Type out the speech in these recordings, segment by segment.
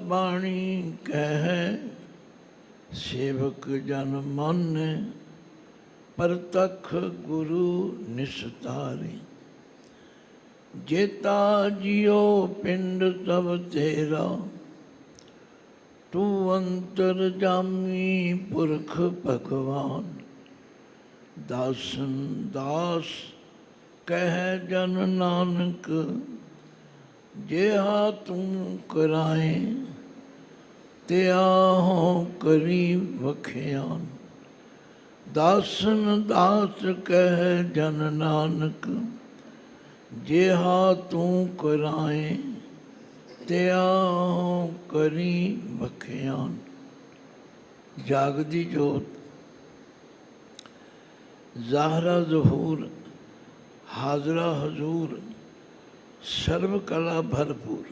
बाणी कह सेवक जन माने, परतख गुरु निस्तारी। जेता जियो पिंड तब तेरा, तू अंतर जामी पुरख भगवान। दासन दास कह जन नानक, जेहा तू कराए, त्या हो करी वखियान। दासन दास कह जन नानक, जेहा तू कराए, त्या हो करी वखियान। जागदी जोत ज़ाहरा ज़हूर, हाजरा हजूर, सर्व कला भरपूर।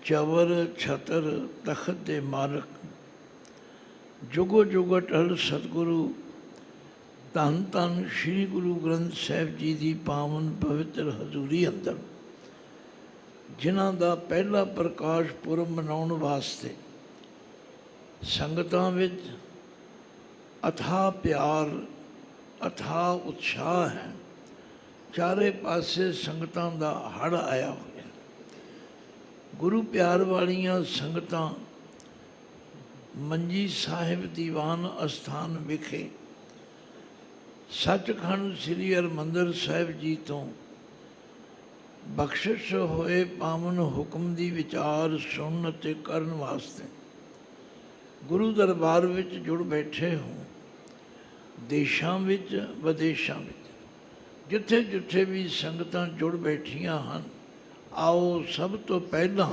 चवर छतर तखत दे मारक, जुगो जुग अटल सतगुरु। धन धन श्री गुरु ग्रंथ साहिब जी की पावन पवित्र हजूरी अंदर, जिन्हां दा पहला प्रकाश पुरब मनाउण वास्ते संगतां विच अथाह प्यार, अथाह उत्साह है। चारे पासे संगतां दा हड़ आया होया। गुरु प्यार वालियां संगतां मंजी साहिब दीवान अस्थान विखे सचखंड श्री हरमंदर साहिब जी तो बख्शिश होए पावन हुक्म दी विचार सुनन ते करन वास्ते गुरु दरबार विच जुड़ बैठे हो। देशां विच विदेशां विच जिथे जिथे भी संगतां जुड़ बैठियां हन, आओ सब तो पहला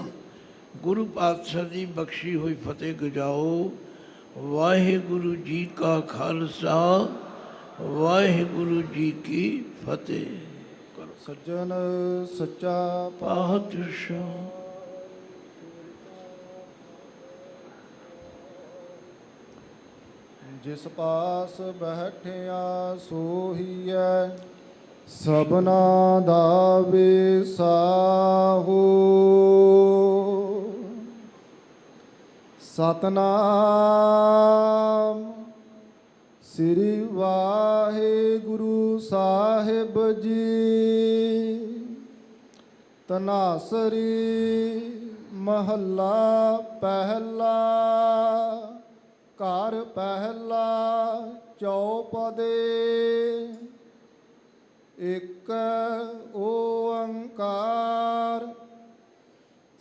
गुरु पातशाह की बख्शी हुई फतेह गजाओ। वाहिगुरु जी का खालसा, वाहिगुरु जी की फतेह। सज्जन सच्चा पातशाह। जिस पास बैठिया सोहीਐ, सबना दा विसाहो। सतनाम श्री वाहिगुरु साहिब जी। तनासरी महला पहला, घर पहला चौपदे। एक ओंकार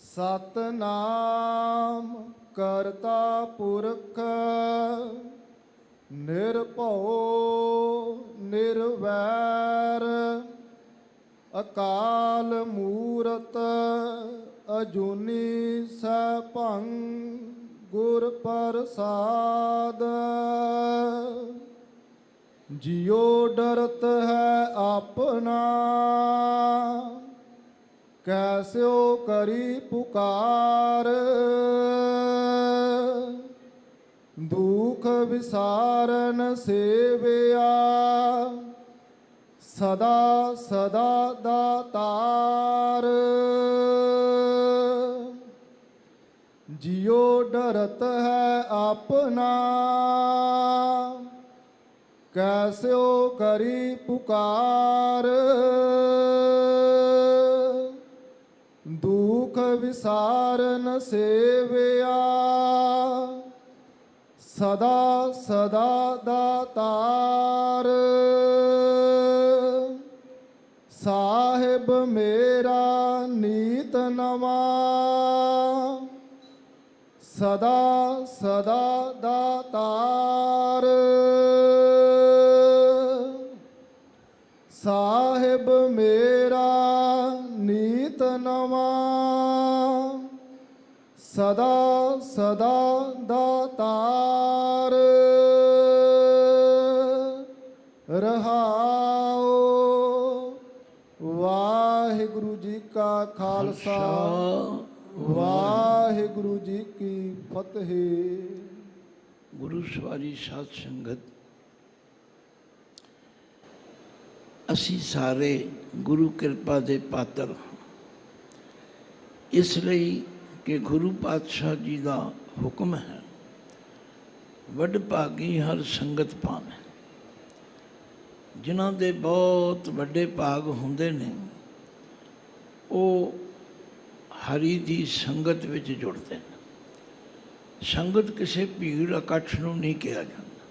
सतनाम करता पुरख, निरभਉ निरवैर। अकाल मूरत अजूनी सैभं, गुर प्रसाद। जियो डरत है अपना, कैस्यो करी पुकार। दुख विसारन सेविया, सदा सदा दातार। जियो डरत है अपना, कैस्यो करी पुकार। दुख विसारन सेविया, सदा सदा दातार। साहिब मेरा नीत नवा, सदा सदा दातार। साहिब मेरा नीत नवा, सदा सदा दातार। रहाओ। वाहिगुरु जी का खालसा, वाहिगुरु जी की फतेह। गुरु सवारी साध संगत, असी सारे गुरु कृपा दे पात्र। इसलिए कि गुरु पातशाह जी का हुक्म है, वड भागी हर संगत पावे। जिन्हां दे बहुत वड्डे भाग हुंदे ने ਉਹ हरि ਦੀ ਸੰਗਤ ਵਿੱਚ ਜੁੜਦੇ ਨੇ। ਸੰਗਤ ਕਿਸੇ ਭੀੜ ਇਕੱਠ ਨੂੰ ਨਹੀਂ ਕਿਹਾ ਜਾਂਦਾ।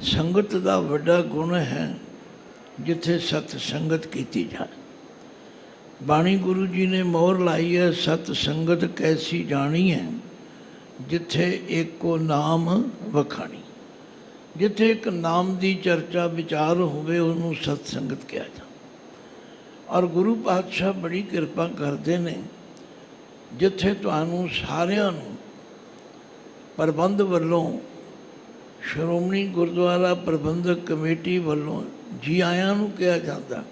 ਸੰਗਤ ਦਾ ਵੱਡਾ ਗੁਣ ਹੈ ਜਿੱਥੇ ਸਤ ਸੰਗਤ ਕੀਤੀ ਜਾਏ। ਬਾਣੀ ਗੁਰੂ ਜੀ ਨੇ ਮੋਹਰ ਲਾਈ ਹੈ, ਸਤ ਸੰਗਤ ਕੈਸੀ ਜਾਣੀ ਹੈ, ਜਿੱਥੇ ਇੱਕੋ ਨਾਮ ਵਖਾਣੀ। ਜਿੱਥੇ ਇੱਕ ਨਾਮ ਦੀ ਚਰਚਾ ਵਿਚਾਰ ਹੋਵੇ ਉਹਨੂੰ ਸਤ ਸੰਗਤ ਕਿਹਾ ਜਾਂਦਾ। ਔਰ ਗੁਰੂ ਪਾਤਸ਼ਾਹ ਬੜੀ ਕਿਰਪਾ ਕਰਦੇ ਨੇ, ਜਿੱਥੇ ਤੁਹਾਨੂੰ ਸਾਰਿਆਂ ਨੂੰ ਪ੍ਰਬੰਧ ਵੱਲੋਂ, ਸ਼੍ਰੋਮਣੀ ਗੁਰਦੁਆਰਾ ਪ੍ਰਬੰਧਕ ਕਮੇਟੀ ਵੱਲੋਂ ਜੀ ਆਇਆਂ ਨੂੰ ਕਿਹਾ ਜਾਂਦਾ।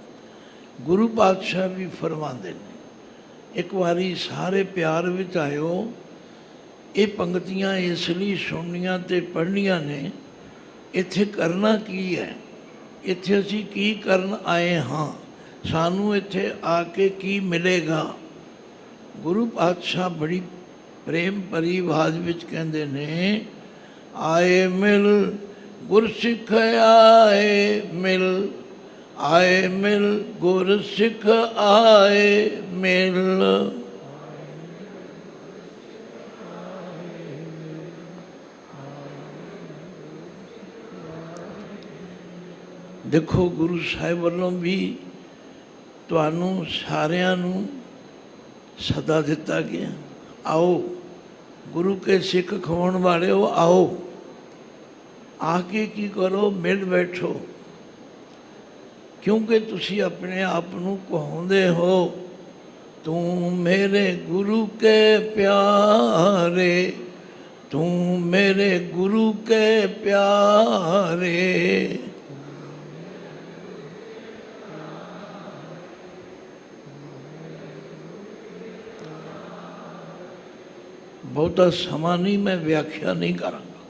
ਗੁਰੂ ਪਾਤਸ਼ਾਹ ਵੀ ਫਰਮਾਉਂਦੇ ਨੇ, ਇੱਕ ਵਾਰੀ ਸਾਰੇ ਪਿਆਰ ਵਿੱਚ ਆਇਓ। ਇਹ ਪੰਗਤੀਆਂ ਇਸ ਲਈ ਸੁਣਨੀਆਂ ਅਤੇ ਪੜ੍ਹਨੀਆਂ ਨੇ। ਇੱਥੇ ਕਰਨਾ ਕੀ ਹੈ, ਇੱਥੇ ਅਸੀਂ ਕੀ ਕਰਨ ਆਏ ਹਾਂ, ਸਾਨੂੰ ਇੱਥੇ ਆ ਕੇ ਕੀ ਮਿਲੇਗਾ। ਗੁਰੂ ਪਾਤਸ਼ਾਹ ਬੜੀ ਪ੍ਰੇਮ ਭਰੀ ਆਵਾਜ਼ ਵਿੱਚ ਕਹਿੰਦੇ ਨੇ, ਆਏ ਮਿਲ ਗੁਰਸਿੱਖ ਆਏ ਮਿਲ, ਆਏ ਮਿਲ ਗੁਰਸਿੱਖ ਆਏ ਮਿਲ। ਦੇਖੋ ਗੁਰੂ ਸਾਹਿਬ ਵੱਲੋਂ ਵੀ ਤੁਹਾਨੂੰ ਸਾਰਿਆਂ ਨੂੰ ਸੱਦਾ ਦਿੱਤਾ ਗਿਆ, ਆਓ ਗੁਰੂ ਕੇ ਸਿੱਖ ਖਵਾਉਣ ਵਾਲਿਓ, ਆਓ ਆ ਕੇ ਕੀ ਕਰੋ, ਮਿਲ ਬੈਠੋ। ਕਿਉਂਕਿ ਤੁਸੀਂ ਆਪਣੇ ਆਪ ਨੂੰ ਕਹਾਉਂਦੇ ਹੋ, ਤੂੰ ਮੇਰੇ ਗੁਰੂ ਕੇ ਪਿਆਰੇ, ਤੂੰ ਮੇਰੇ ਗੁਰੂ ਕੇ ਪਿਆਰੇ। ਬਹੁਤਾ ਸਮਾਂ ਨਹੀਂ, ਮੈਂ ਵਿਆਖਿਆ ਨਹੀਂ ਕਰਾਂਗਾ।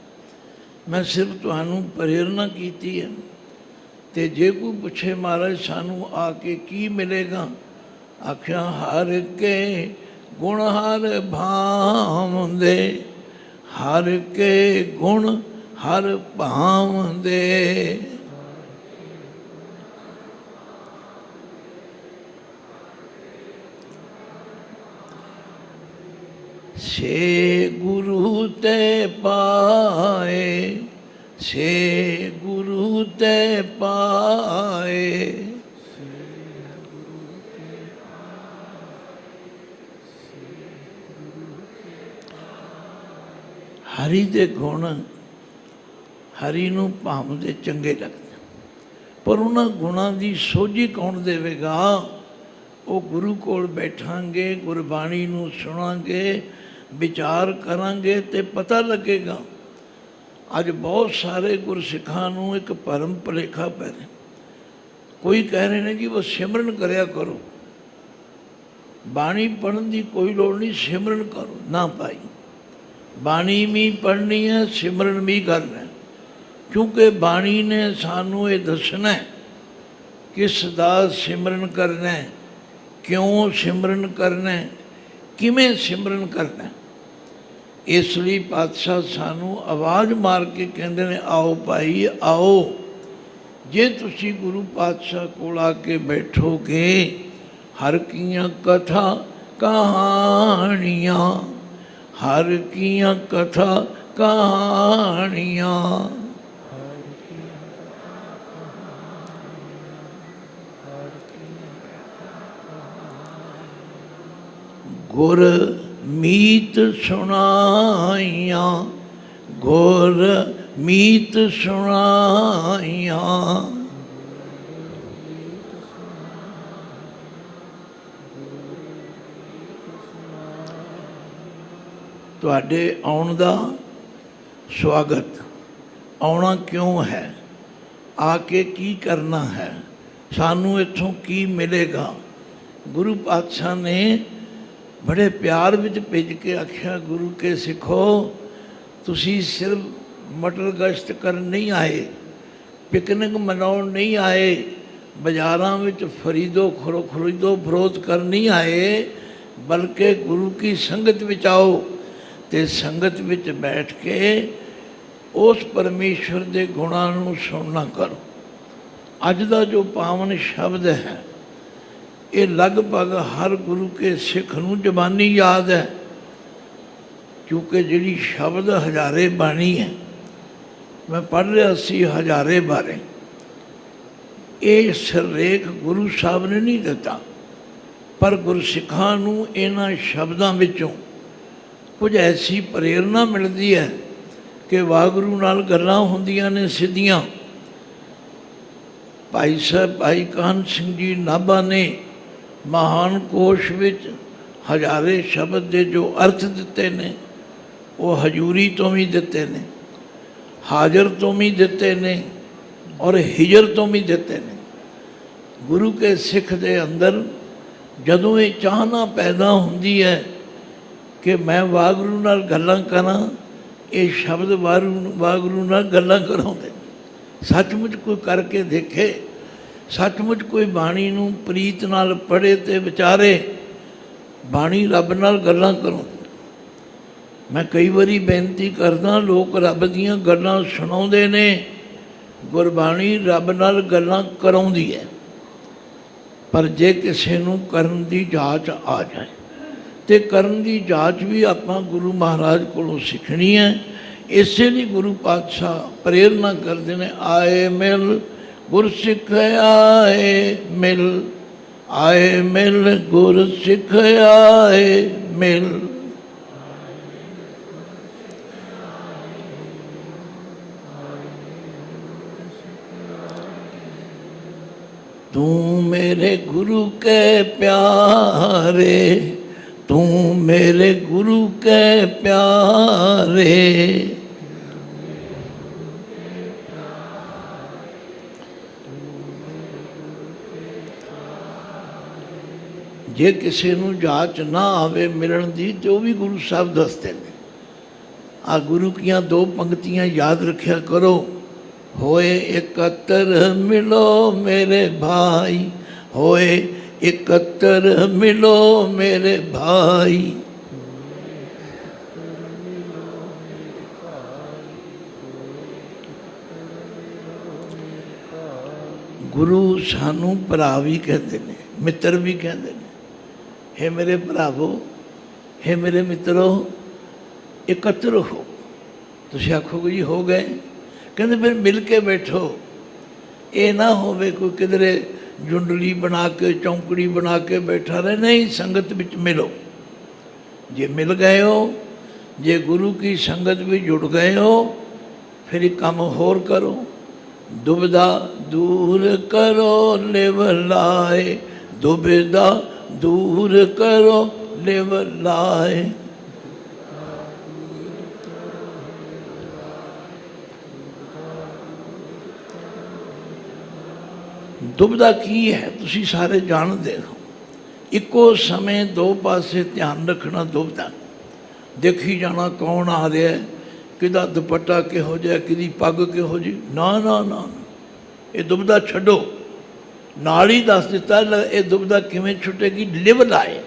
ਮੈਂ ਸਿਰਫ ਤੁਹਾਨੂੰ ਪ੍ਰੇਰਨਾ ਕੀਤੀ ਹੈ। ਅਤੇ ਜੇ ਕੋਈ ਪੁੱਛੇ ਮਹਾਰਾਜ ਸਾਨੂੰ ਆ ਕੇ ਕੀ ਮਿਲੇਗਾ, ਆਖਿਆ ਹਰ ਕੇ ਗੁਣ ਹਰ ਭਾਵੰਦੇ, ਹਰ ਕੇ ਗੁਣ ਹਰ ਭਾਵੰਦੇ। ਸੇ ਗੁਰੂ ਤੇ ਪਾਏ, ਸੇ ਗੁਰੂ ਤੇ ਪਾਏ। ਹਰੀ ਦੇ ਗੁਣ ਹਰੀ ਨੂੰ ਭਾਵਦੇ ਚੰਗੇ ਲੱਗਦੇ, ਪਰ ਉਹਨਾਂ ਗੁਣਾਂ ਦੀ ਸੋਝੀ ਕੌਣ ਦੇਵੇਗਾ? ਉਹ ਗੁਰੂ ਕੋਲ ਬੈਠਾਂਗੇ, ਗੁਰਬਾਣੀ ਨੂੰ ਸੁਣਾਂਗੇ, ਵਿਚਾਰ ਕਰਾਂਗੇ ਤੇ ਪਤਾ ਲੱਗੇਗਾ। ਅੱਜ ਬਹੁਤ ਸਾਰੇ ਗੁਰਸਿੱਖਾਂ ਨੂੰ ਇੱਕ ਭਰਮ ਭੁਲੇਖਾ ਪੈ ਰਿਹਾ। ਕੋਈ ਕਹਿ ਰਹੇ ਨੇ ਜੀ ਉਹ ਸਿਮਰਨ ਕਰਿਆ ਕਰੋ, ਬਾਣੀ ਪੜ੍ਹਨ ਦੀ ਕੋਈ ਲੋੜ ਨਹੀਂ, ਸਿਮਰਨ ਕਰੋ। ਨਾ ਭਾਈ, ਬਾਣੀ ਵੀ ਪੜ੍ਹਨੀ ਹੈ, ਸਿਮਰਨ ਵੀ ਕਰਨਾ, ਕਿਉਂਕਿ ਬਾਣੀ ਨੇ ਸਾਨੂੰ ਇਹ ਦੱਸਣਾ ਕਿਸ ਦਾ ਸਿਮਰਨ ਕਰਨਾ, ਕਿਉਂ ਸਿਮਰਨ ਕਰਨਾ, ਕਿਵੇਂ ਸਿਮਰਨ ਕਰਨਾ। ਇਸ ਲਈ ਪਾਤਸ਼ਾਹ ਸਾਨੂੰ ਆਵਾਜ਼ ਮਾਰ ਕੇ ਕਹਿੰਦੇ ਨੇ, ਆਓ ਭਾਈ ਆਓ। ਜੇ ਤੁਸੀਂ ਗੁਰੂ ਪਾਤਸ਼ਾਹ ਕੋਲ ਆ ਕੇ ਬੈਠੋਗੇ, ਹਰ ਕੀਆਂ ਕਥਾ ਕਹਾਣੀਆਂ, ਹਰ ਕੀਆਂ ਕਥਾ ਕਹਾਣੀਆਂ। ਗੁਰ ਮੀਤ ਸੁਣਾਈਆਂ, ਗੁਰ ਮੀਤ ਸੁਣਾਈਆਂ। ਤੁਹਾਡੇ ਆਉਣ ਦਾ ਸਵਾਗਤ। ਆਉਣਾ ਕਿਉਂ ਹੈ, ਆ ਕੇ ਕੀ ਕਰਨਾ ਹੈ, ਸਾਨੂੰ ਇੱਥੋਂ ਕੀ ਮਿਲੇਗਾ। ਗੁਰੂ ਪਾਤਸ਼ਾਹ ਨੇ ਬੜੇ ਪਿਆਰ ਵਿੱਚ ਭੇਜ ਕੇ ਆਖਿਆ, ਗੁਰੂ ਕੇ ਸਿੱਖੋ, ਤੁਸੀਂ ਸਿਰਫ ਮਟਰ ਗਸ਼ਤ ਕਰਨ ਨਹੀਂ ਆਏ, ਪਿਕਨਿਕ ਮਨਾਉਣ ਨਹੀਂ ਆਏ, ਬਾਜ਼ਾਰਾਂ ਵਿੱਚ ਖਰੀਦੋ ਫਰੋਖਤ ਕਰਨ ਨਹੀਂ ਆਏ। बल्कि गुरु की संगत विच आओ ते संगत विच बैठ के उस परमेश्वर के गुणां नूं सुनना करो। अज दा जो पावन शब्द है ये लगभग हर गुरु के सिख नूं जबानी याद है, क्योंकि जिहड़ी शब्द हजारे बाणी है, मैं पढ़ रहा सी हजारे बारे, ये सिरलेख गुरु साहब ने नहीं दिता, पर गुरसिखां नूं इन्हां शब्दां विचों कुछ ऐसी प्रेरणा मिलती है कि वाहगुरू नाल गल्लां हुंदियां ने सिद्धियां। भाई साहब भाई कान सिंह जी नाभा ने महान कोश विच हजारे शब्द के जो अर्थ दिते ने वो हजूरी तो भी दिते ने, हाजर तो भी दिते ने और हिजर तो भी दिते ने। गुरु के सिख दे अंदर जदों ये चाहना पैदा हुंदी है कि मैं वाहगुरू नाल गल्लां करां, ये शब्द वाहगुरू नाल गल्लां कराउंदे। सचमुच कोई करके देखे, सचमुच कोई बाणी नूं प्रीत नाल पढ़े ते विचारे, बाणी रब नाल गल्लां कराउंदी। मैं कई बारी बेनती करदा, लोग रब दीयां गल्लां सुणाउंदे ने, गुरबाणी रब नाल गल्लां कराउंदी है, पर जे किसी नूं करन दी जाच आ जाए तो करन दी जाच भी आपां गुरु महाराज कोलों सीखनी है। इसे लिए गुरु पातशाह प्रेरणा करते हैं, आए मिल गुर सिख आए मिल, आए मिल गुर सिख आए मिल। तू मेरे गुरु के प्यारे, तू मेरे गुरु के प्यारे, जे किसी नूं जाच ना आवे मिलण दी तो भी गुरु साहब दसते हैं। आ गुरु कियां दो पंक्तियां याद रखिया करो, होए एकत्र मिलो मेरे भाई, होए एकत्र मिलो मेरे भाई। गुरु सानू भरा भी कहते हैं, मित्र भी कहते हैं। हे मेरे भरावो, हे मेरे मित्रों, एकत्र हो। तुसीं आखोगे जी हो गए, कहते फिर मिल के बैठो। ये ना होवे कोई किधरे जुंडली बना के चौंकड़ी बना के बैठा रहे, नहीं, संगत विच मिलो। जे मिल गए हो, जे गुरु की संगत भी जुड़ गए हो, फिर एक काम होर करो, दुविधा दूर करो लिव लाए, दुविधा दूर करो लिव लाए। दुविधा की है तुसी सारे जानते हो। इको समय दो पासे ध्यान रखना, दुविधा देखी जाना कौन आ रहा है, किदा दुपट्टा किहो जिहा, किदी पग किहो जी। ना ना ना, ये दुविधा छड्डो। नाल ही दस दिता ये दुविधा किवें छुटेगी। लिव लाए,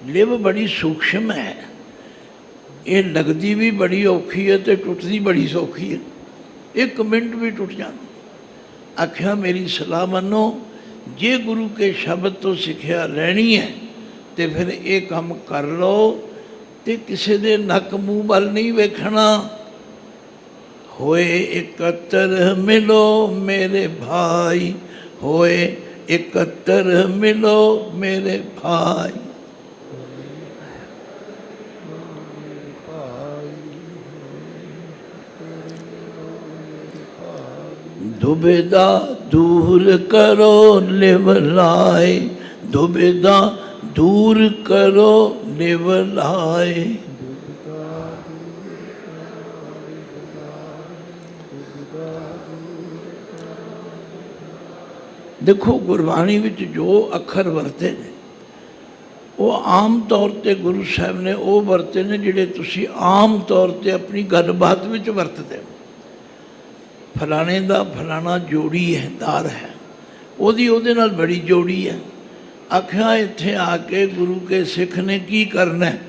लिव बड़ी सूक्ष्म है, ये लगती भी बड़ी औखी है तो टुटती बड़ी सौखी है, एक मिनट भी टुट जाती। आख्या मेरी सलाह मनो, जे गुरु के शब्द तो सिक्ख्या लैनी है तो फिर ये काम कर लो, तो किसी दे नक मूँह वाल नहीं वेखना। होए एकत्र मिलो मेरे भाई, होए एकत्र मिलो मेरे भाई। दुविधा दूर करो लिव लाए, दुविधा दूर करो लिव लाए। देखो गुरबाणी विच जो अखर वरते ने वो आम तौर पर गुरु साहब ने वो वरते ने जिहड़े तुसीं आम तौर पर अपनी गलबात विच वरतदे हो। फलाने दा फलाना जोड़ी है दार है, ओहदी ओहदे नाल बड़ी जोड़ी है, आख्या इत्थे आके गुरु के सिख ने की करना है?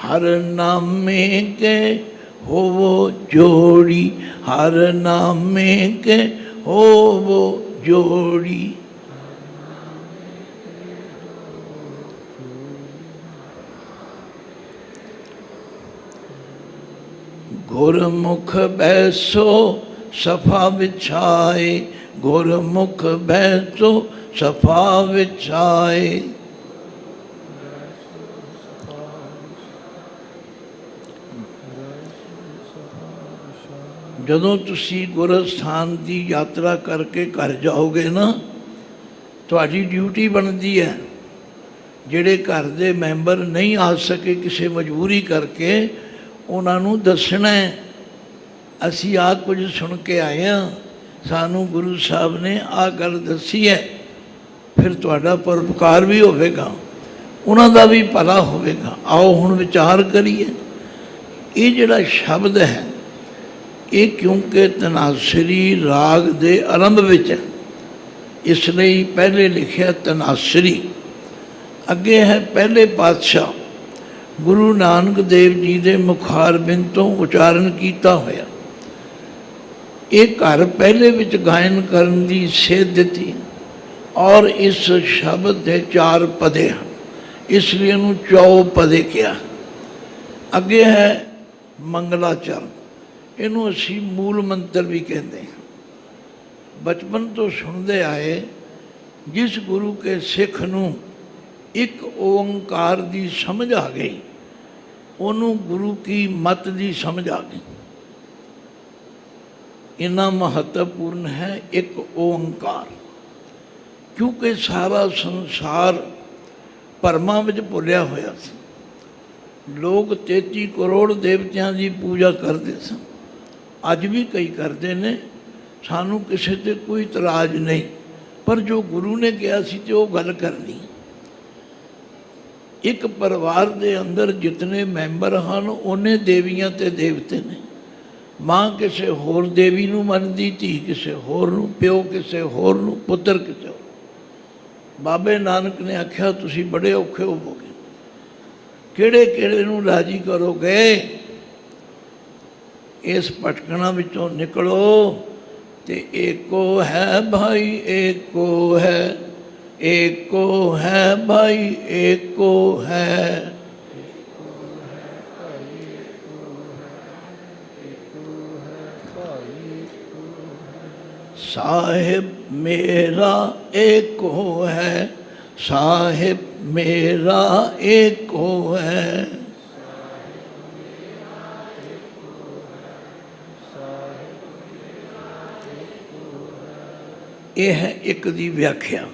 हर नामे के होवो जोड़ी, हर नामे के होवो जोड़ी। गुरमुख बैसो सफा बिछाए, गुरमुख बैसो सफा बिछाए। ਜਦੋਂ ਤੁਸੀਂ ਗੁਰਸਥਾਨ ਦੀ ਯਾਤਰਾ ਕਰਕੇ ਘਰ ਜਾਓਗੇ ਨਾ, ਤੁਹਾਡੀ ਡਿਊਟੀ ਬਣਦੀ ਹੈ ਜਿਹੜੇ ਘਰ ਦੇ ਮੈਂਬਰ ਨਹੀਂ ਆ ਸਕੇ ਕਿਸੇ ਮਜਬੂਰੀ ਕਰਕੇ, ਉਹਨਾਂ ਨੂੰ ਦੱਸਣਾ ਹੈ ਅਸੀਂ ਆਹ ਕੁਝ ਸੁਣ ਕੇ ਆਏ ਹਾਂ, ਸਾਨੂੰ ਗੁਰੂ ਸਾਹਿਬ ਨੇ ਆਹ ਗੱਲ ਦੱਸੀ ਹੈ। ਫਿਰ ਤੁਹਾਡਾ ਪਰਉਪਕਾਰ ਵੀ ਹੋਵੇਗਾ, ਉਹਨਾਂ ਦਾ ਵੀ ਭਲਾ ਹੋਵੇਗਾ। ਆਓ ਹੁਣ ਵਿਚਾਰ ਕਰੀਏ। ਇਹ ਜਿਹੜਾ ਸ਼ਬਦ ਹੈ ਇਹ ਕਿਉਂਕਿ ਤਨਾਸਰੀ ਰਾਗ ਦੇ ਆਰੰਭ ਵਿੱਚ ਹੈ, ਇਸ ਲਈ ਪਹਿਲੇ ਲਿਖਿਆ ਤਨਾਸਰੀ। ਅੱਗੇ ਹੈ ਪਹਿਲੇ ਪਾਤਸ਼ਾਹ ਗੁਰੂ ਨਾਨਕ ਦੇਵ ਜੀ ਦੇ ਮੁਖਾਰਬਿੰਦ ਤੋਂ ਉਚਾਰਨ ਕੀਤਾ ਹੋਇਆ। ਇਹ ਘਰ ਪਹਿਲੇ ਵਿੱਚ ਗਾਇਨ ਕਰਨ ਦੀ ਸੇਧ ਦਿੱਤੀ ਔਰ ਇਸ ਸ਼ਬਦ ਦੇ 4 ਪਦੇ ਹਨ, ਇਸ ਲਈ ਇਹਨੂੰ 4 ਪਦੇ ਕਿਹਾ। ਅੱਗੇ ਹੈ ਮੰਗਲਾਚਰਨ, ਇਹਨੂੰ ਅਸੀਂ ਮੂਲ ਮੰਤਰ ਵੀ ਕਹਿੰਦੇ ਹਾਂ। ਬਚਪਨ ਤੋਂ ਸੁਣਦੇ ਆਏ, ਜਿਸ ਗੁਰੂ ਕੇ ਸਿੱਖ ਨੂੰ ਇੱਕ ਓੰਕਾਰ ਦੀ ਸਮਝ ਆ ਗਈ, ਉਹਨੂੰ ਗੁਰੂ ਕੀ ਮਤ ਦੀ ਸਮਝ ਆ ਗਈ। ਇੰਨਾ ਮਹੱਤਵਪੂਰਨ ਹੈ ਇੱਕ ਓੰਕਾਰ, ਕਿਉਂਕਿ ਸਾਰਾ ਸੰਸਾਰ ਭਰਮਾਂ ਵਿੱਚ ਭੁੱਲਿਆ ਹੋਇਆ ਸੀ। ਲੋਕ 33 ਕਰੋੜ ਦੇਵਤਿਆਂ ਦੀ ਪੂਜਾ ਕਰਦੇ ਸਨ, ਅੱਜ ਵੀ ਕਈ ਕਰਦੇ ਨੇ, ਸਾਨੂੰ ਕਿਸੇ 'ਤੇ ਕੋਈ ਇਤਰਾਜ਼ ਨਹੀਂ, ਪਰ ਜੋ ਗੁਰੂ ਨੇ ਕਿਹਾ ਸੀ ਤੇ ਉਹ ਗੱਲ ਕਰਨੀ। ਇੱਕ ਪਰਿਵਾਰ ਦੇ ਅੰਦਰ ਜਿਤਨੇ ਮੈਂਬਰ ਹਨ ਉਹਨੇ ਦੇਵੀਆਂ ਤੇ ਦੇਵਤੇ ਨੇ। ਮਾਂ ਕਿਸੇ ਹੋਰ ਦੇਵੀ ਨੂੰ ਮੰਨਦੀ, ਧੀ ਕਿਸੇ ਹੋਰ ਨੂੰ, ਪਿਓ ਕਿਸੇ ਹੋਰ ਨੂੰ, ਪੁੱਤਰ ਕਿਸੇ ਹੋਰ। ਬਾਬੇ ਨਾਨਕ ਨੇ ਆਖਿਆ ਤੁਸੀਂ ਬੜੇ ਔਖੇ ਹੋਵੋਗੇ, ਕਿਹੜੇ ਕਿਹੜੇ ਨੂੰ ਰਾਜੀ ਕਰੋਗੇ? ਇਸ ਭਟਕਣਾ ਵਿੱਚੋਂ ਨਿਕਲੋ ਤੇ ਏਕੋ ਹੈ ਭਾਈ ਏਕੋ ਹੈ, ਏਕੋ ਹੈ ਭਾਈ ਏਕੋ ਹੈ। ਸਾਹਿਬ ਮੇਰਾ ਏਕੋ ਹੈ, ਸਾਹਿਬ ਮੇਰਾ ਏਕੋ ਹੈ। ਇਹ ਹੈ ਇੱਕ ਦੀ ਵਿਆਖਿਆ।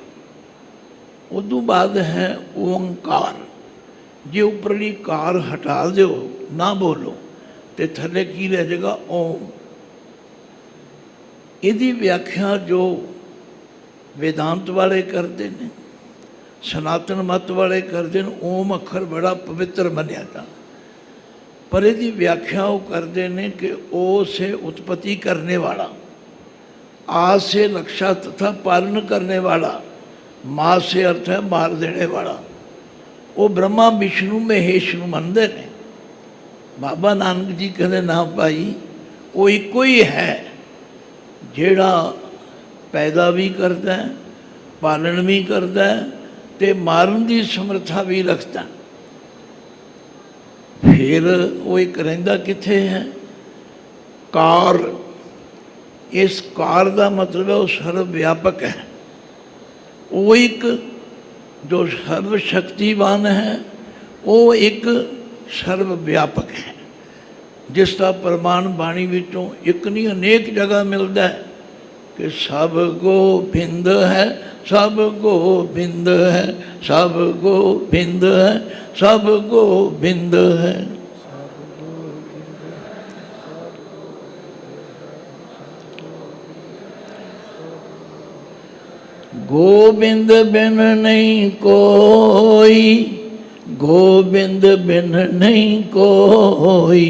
ਉਦੋਂ ਬਾਅਦ ਹੈ ਓੰਕਾਰ। ਜੇ ਉੱਪਰਲੀ ਕਾਰ ਹਟਾ ਦਿਓ, ਨਾ ਬੋਲੋ, ਤੇ ਥੱਲੇ ਕੀ ਰਹਿ ਜਾਏਗਾ? ਓਮ। ਇਹਦੀ ਵਿਆਖਿਆ ਜੋ ਵੇਦਾਂਤ ਵਾਲੇ ਕਰਦੇ ਨੇ, ਸਨਾਤਨ ਮਤ ਵਾਲੇ ਕਰਦੇ ਨੇ, ਓਮ ਅੱਖਰ ਬੜਾ ਪਵਿੱਤਰ ਮੰਨਿਆ ਜਾਂਦਾ, ਪਰ ਇਹਦੀ ਵਿਆਖਿਆ ਉਹ ਕਰਦੇ ਨੇ ਕਿ ਓ ਸੇ उत्पत्ति करने वाला, आ से रक्षा तथा पालन करने वाला, माँ से अर्थ है मार देने वाला। वो ब्रह्मा विष्णु महेश ਨੂੰ ਮੰਨਦੇ ਨੇ। ਬਾਬਾ ਨਾਨਕ ਜੀ ਕਹਿੰਦੇ ਨਾ ਭਾਈ, ਉਹ ਇੱਕੋ ਹੀ ਹੈ ਜਿਹੜਾ ਪੈਦਾ ਵੀ ਕਰਦਾ, ਪਾਲਣ ਵੀ ਕਰਦਾ ਤੇ ਮਾਰਨ ਦੀ ਸਮਰੱਥਾ ਵੀ ਰੱਖਦਾ। ਫਿਰ ਉਹ ਇੱਕ ਰਹਿੰਦਾ ਕਿੱਥੇ ਹੈ? ਕਾਰ। ਇਸ ਕਾਰ ਦਾ ਮਤਲਬ ਹੈ ਉਹ ਸਰਵ ਵਿਆਪਕ ਹੈ। ਉਹ ਇੱਕ ਜੋ ਸਰਵ ਸ਼ਕਤੀਵਾਨ ਹੈ, ਉਹ ਇੱਕ ਸਰਵ ਵਿਆਪਕ ਹੈ, ਜਿਸ ਦਾ ਪ੍ਰਮਾਣ ਬਾਣੀ ਵਿੱਚੋਂ ਇੱਕ ਨਹੀਂ ਅਨੇਕ ਜਗ੍ਹਾ ਮਿਲਦਾ ਹੈ ਕਿ ਸਭ ਗੋਬਿੰਦ ਹੈ, ਸਭ ਗੋਬਿੰਦ ਹੈ, ਸਭ ਗੋਬਿੰਦ ਹੈ, ਸਭ ਗੋਬਿੰਦ ਹੈ। गोविंद बिन नहीं कोई, गोविंद बिन नहीं कोई।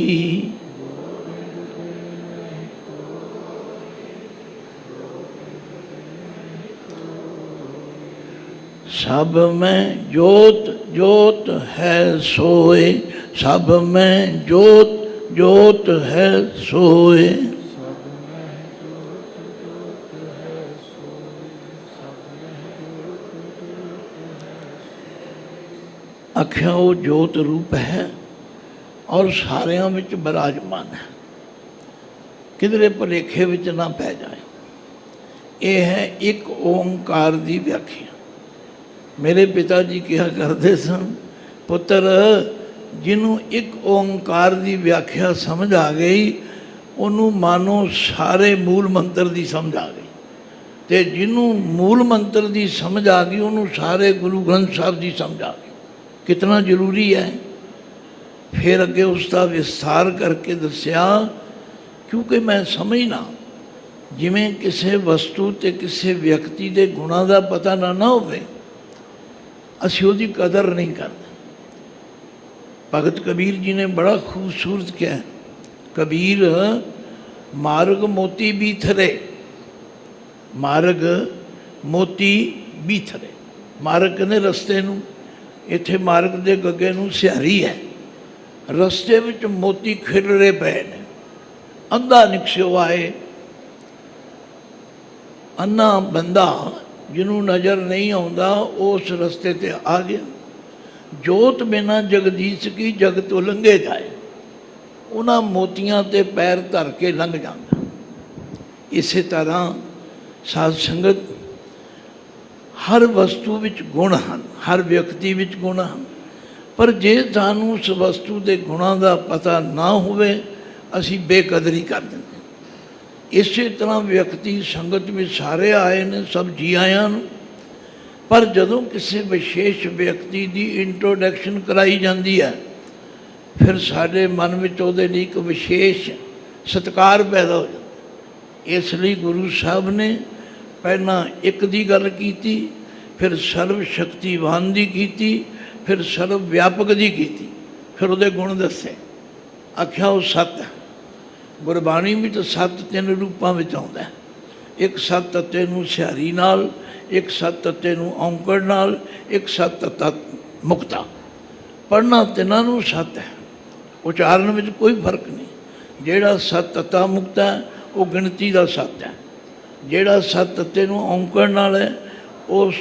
सब में जोत जोत है सोए, सब में जोत जोत है सोए। आख्या वो जोत रूप है और सारिਆਂ ਵਿੱਚ विराजमान है, किधरे भुलेखे ਵਿੱਚ ना पै जाए। ये है एक ओंकार की व्याख्या। मेरे पिता जी कहा करते सन, पुत्र जिन्हों एक ओंकार की व्याख्या समझ आ गई उन्हों मानो सारे मूल मंत्र की समझ आ गई, तो जिन्हों मूल मंत्र की समझ आ गई उन्हों सारे गुरु ग्रंथ साहब की समझ आ गई। कितना जरूरी है। फिर अगे उसका विस्तार करके दसिया, क्योंकि मैं समझना जिमें किसी वस्तु ते किसी व्यक्ति के गुणों का पता ना होवे असी उसकी कदर नहीं करते। भगत कबीर जी ने बड़ा खूबसूरत किया, कबीर मार्ग मोती बीथरे, मार्ग मोती बीथरे। मार्ग कहते रस्ते नूं, इत्थे मार्ग के गगे नूं सिहारी है, रस्ते विच मोती खिलरे पे ने। अंधा निकसियो आए, अन्ना बंदा जिन्हों नज़र नहीं आता उस रस्ते ते आ गया। जोत बिना जगदीश की जग तो लंघे जाए, उन्हां मोतियां ते पैर धर के लंघ जाता। इस तरह साध संगत हर वस्तु विच गुण हैं, हर व्यक्ति विच गुण हैं, पर जे सानू उस वस्तु के गुणों का पता ना होवे असी बेकदरी कर देंगे। इस तरह व्यक्ति संगत में सारे आए ने, सब जी आया, पर जदों किसी विशेष व्यक्ति की इंट्रोडक्शन कराई जाती है फिर साढ़े मन में उहदे लई एक विशेष सत्कार पैदा हो जाता। इसलिए गुरु साहब ने पहला एक दी गल कीती, फिर सर्व शक्तिवान दी कीती, फिर सर्व व्यापक दी कीती, फिर उहदे गुण दसे। आख्या वो सत है। गुरबाणी में तो सत तीन रूपों में आता है। एक सत तत्ते नूं सिहारी नाल, एक सत तत्ते नूं औंकड़ नाल, एक सत तत्ता मुक्ता। पढ़ना तिन्हां नूं सत है, उचारण में कोई फर्क नहीं। जेड़ा सत तत्ता मुक्ता है वो गिणती का सत है, जेड़ा सत तत्ते नूं औंकड़ नाल है उस